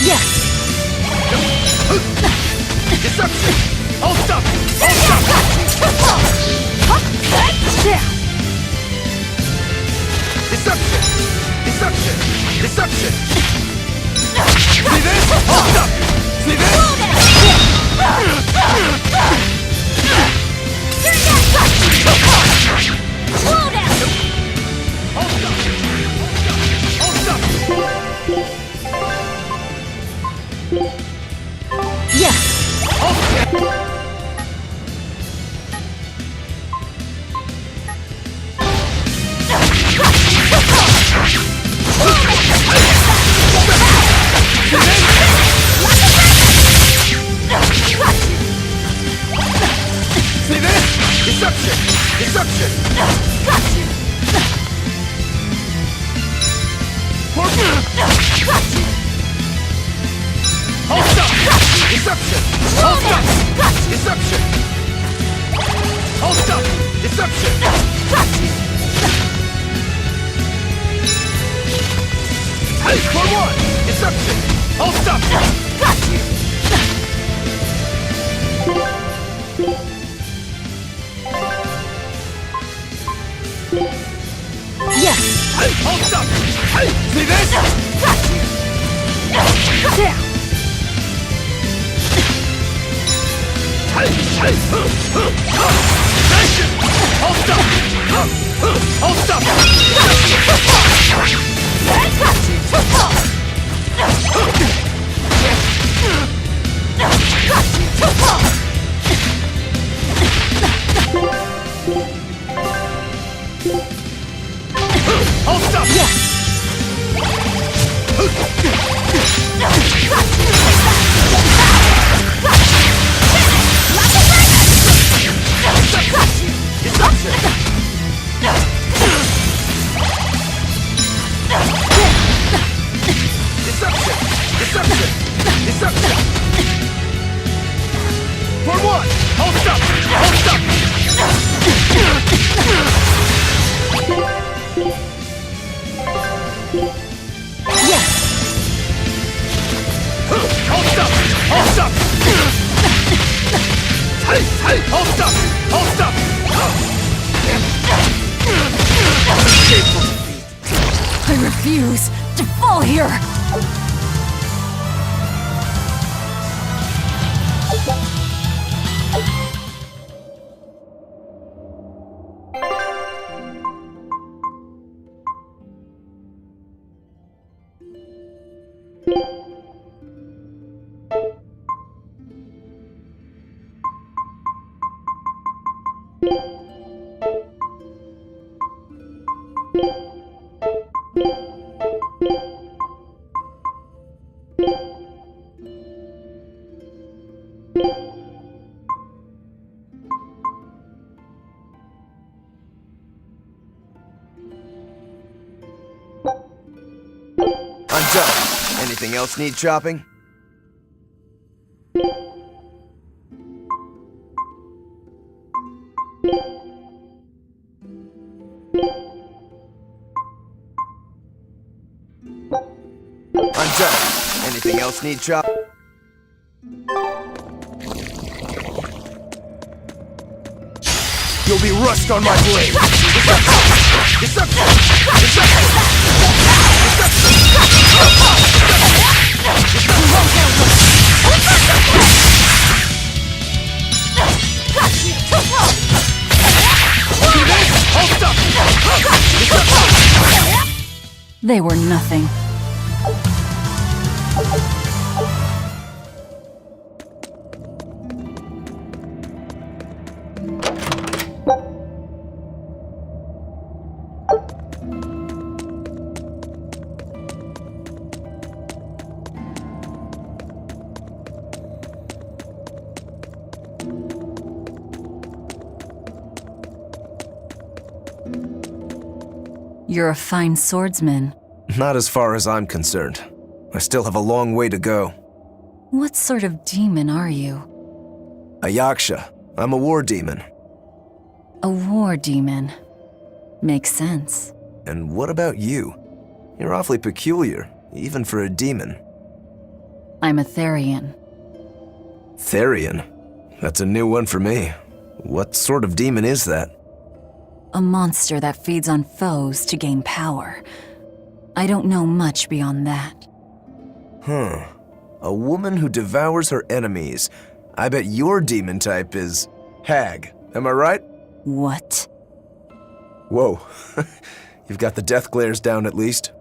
Yes! Deception! Hold up! Hold up! Deception! Deception! Deception! See this? Hold up! See this? Slow down! Hold up! Hold up! Yes! See this? Deception! Deception! Hold up! Deception! Hold up! Deception! Hold up! Deception! Hey, for one! Deception! Hold up! Yes! Hey, hold up! Hey, see this? Down! Hey, hey, Nation! Hold up! Hold up! Hold up! Yes! Deception! Deception! Deception! Deception! For one! Hold up! Hold up! Yes! Hold up! Hold up! Hey! Hey! Hold up! Hold up! I refuse to fall here! I'm done. Anything else need chopping? I'm done. Anything else need chop? You'll be rust on my blade. They were nothing. You're a fine swordsman. Not as far as I'm concerned. I still have a long way to go. What sort of demon are you? A yaksha. I'm a war demon. A war demon. Makes sense. And what about you? You're awfully peculiar, even for a demon. I'm a Therian. Therian? That's a new one for me. What sort of demon is that? A monster that feeds on foes to gain power. I don't know much beyond that. Huh. A woman who devours her enemies. I bet your demon type is hag. Am I right? What? Whoa. You've got the death glares down at least.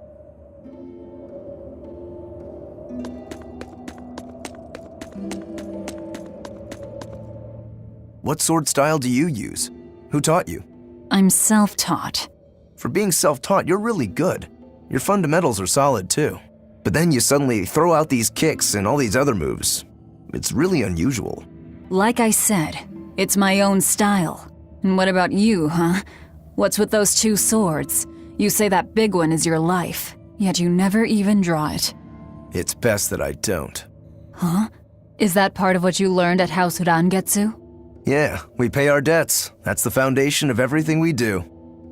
What sword style do you use? Who taught you? I'm self-taught. For being self-taught, you're really good. Your fundamentals are solid too. But then you suddenly throw out these kicks and all these other moves. It's really unusual. Like I said, it's my own style. And what about you, huh? What's with those two swords? You say that big one is your life, yet you never even draw it. It's best that I don't. Huh? Is that part of what you learned at House Rangetsu? Yeah, we pay our debts. That's the foundation of everything we do.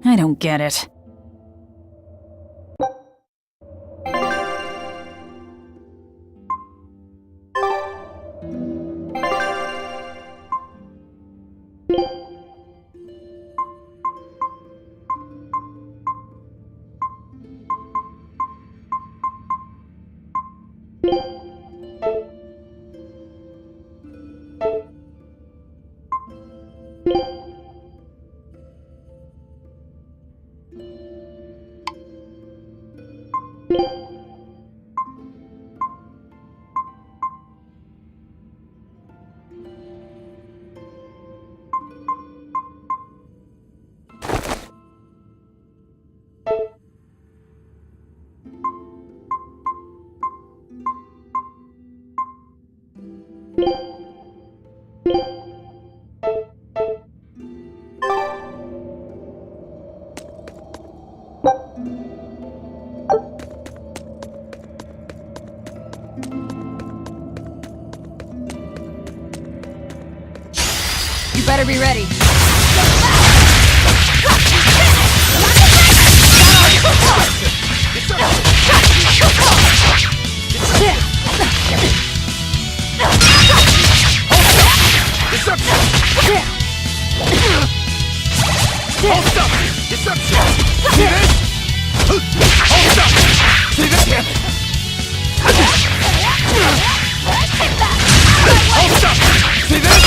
I don't get it. You better be ready. Hold up! Deception! See this? Hold up! See this? Hold up! See this?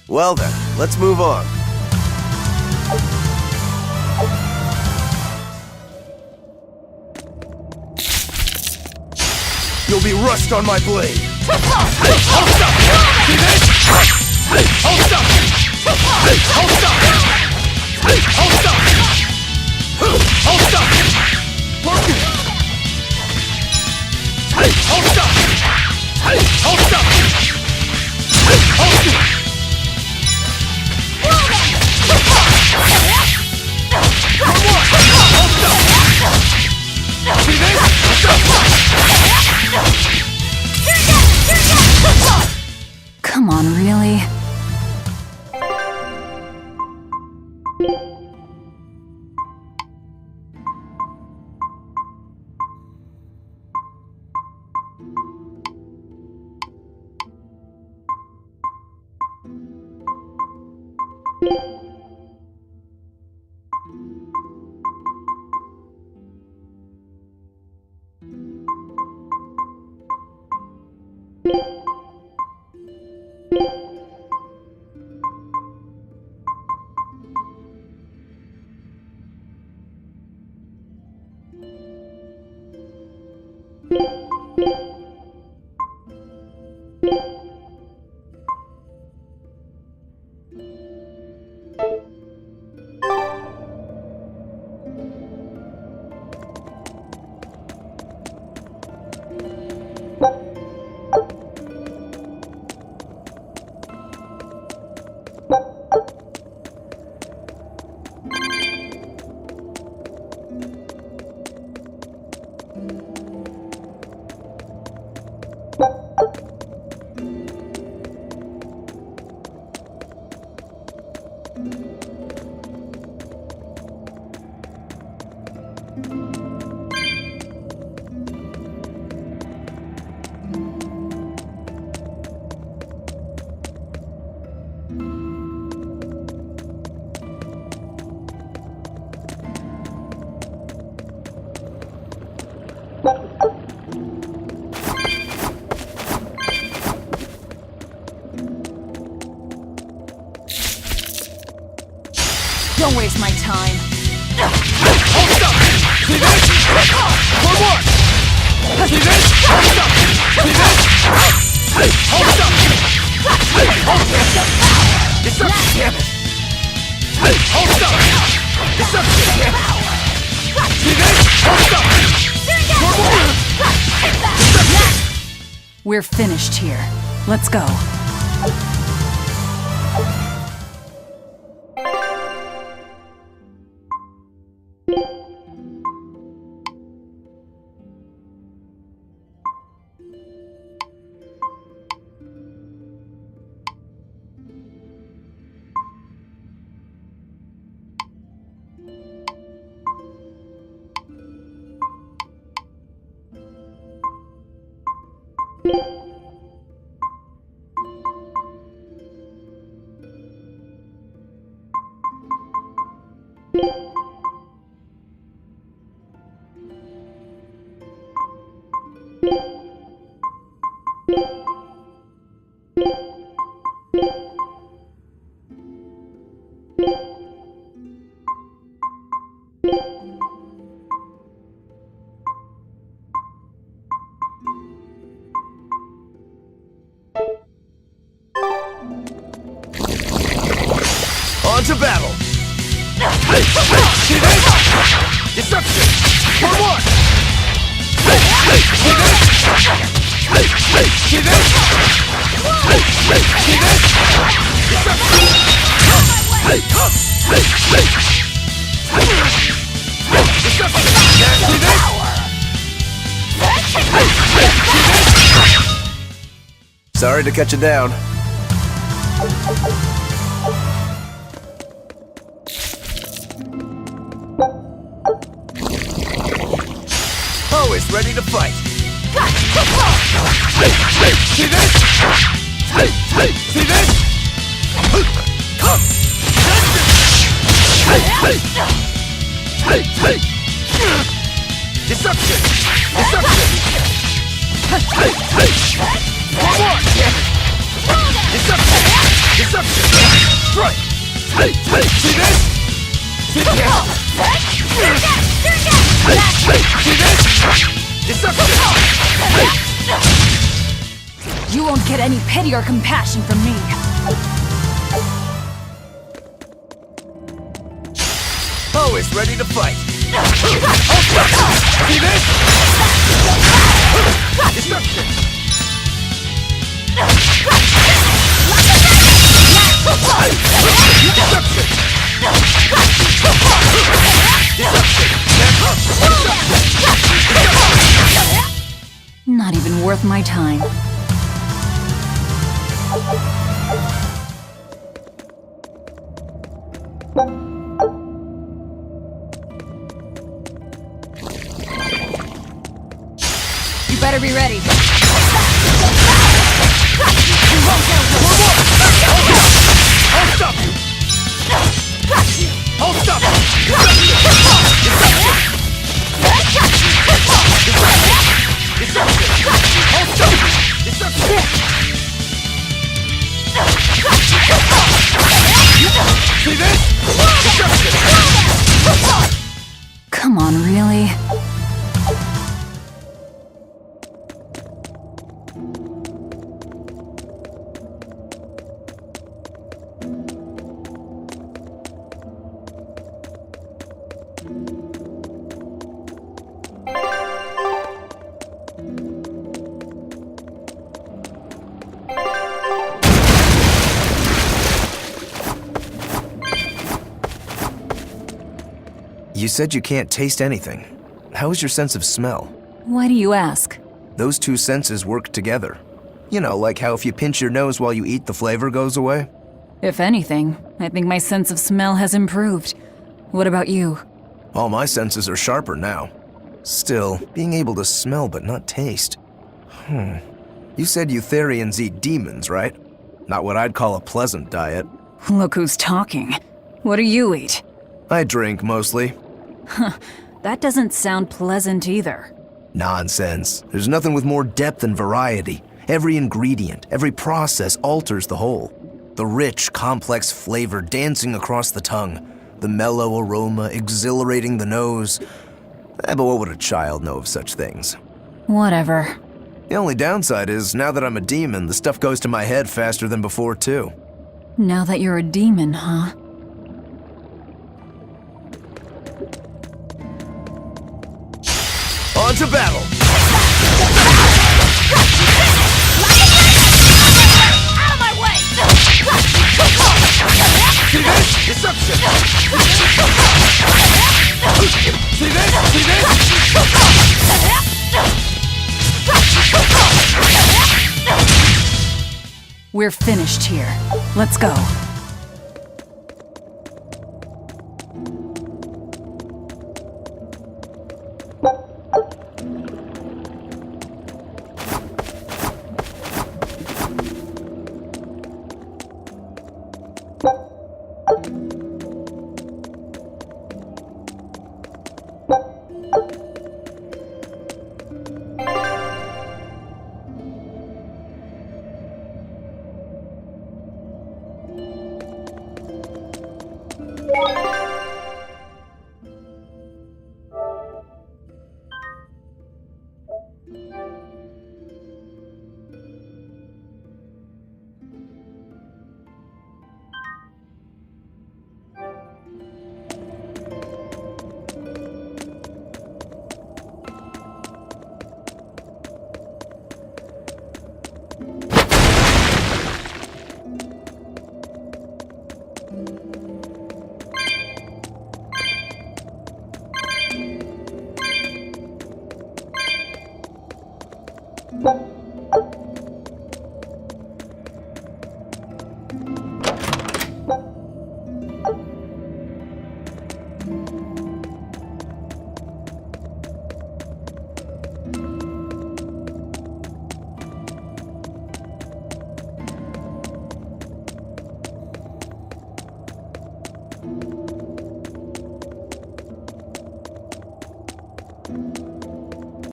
Well then, let's move on. You'll be rust on my blade. Hold up! See this? Hold up! Hold up! Hold up! Hold up! Broken! Hold up! Hold up! Hold it! Come on! Hold up! Don't waste my time. Hold up! See this? One more! See this? Hold up! See this? Hold up! Hold up! Deception! Damn it! Hold up! Deception! See this? Hold up! One more! Deception! We're finished here. Let's go. On to battle! See this? Deception! One more! See this? See this? See this? Deception! Deception! See this? Sorry to cut you down. Always ready to fight. See this? See this? Deception! Deception! One more! Deception! Deception! Right! See this? See this? See this? Deception! You won't get any pity or compassion from me. Always ready to fight. See this? Deception! Not even worth my time. You better be ready. I'll stop you! I'll stop you! See this? Come on, really? You said you can't taste anything. How is your sense of smell? Why do you ask? Those two senses work together. You know, like how if you pinch your nose while you eat, the flavor goes away? If anything, I think my sense of smell has improved. What about you? All my senses are sharper now. Still, being able to smell but not taste. You said Eutherians eat demons, right? Not what I'd call a pleasant diet. Look who's talking. What do you eat? I drink, mostly. That doesn't sound pleasant either. Nonsense. There's nothing with more depth and variety. Every ingredient, every process alters the whole. The rich, complex flavor dancing across the tongue. The mellow aroma exhilarating the nose. But what would a child know of such things? Whatever. The only downside is, now that I'm a demon, the stuff goes to my head faster than before, too. Now that you're a demon, huh? On to battle! Out of my way! See this? Deception! See this? See this? We're finished here. Let's go.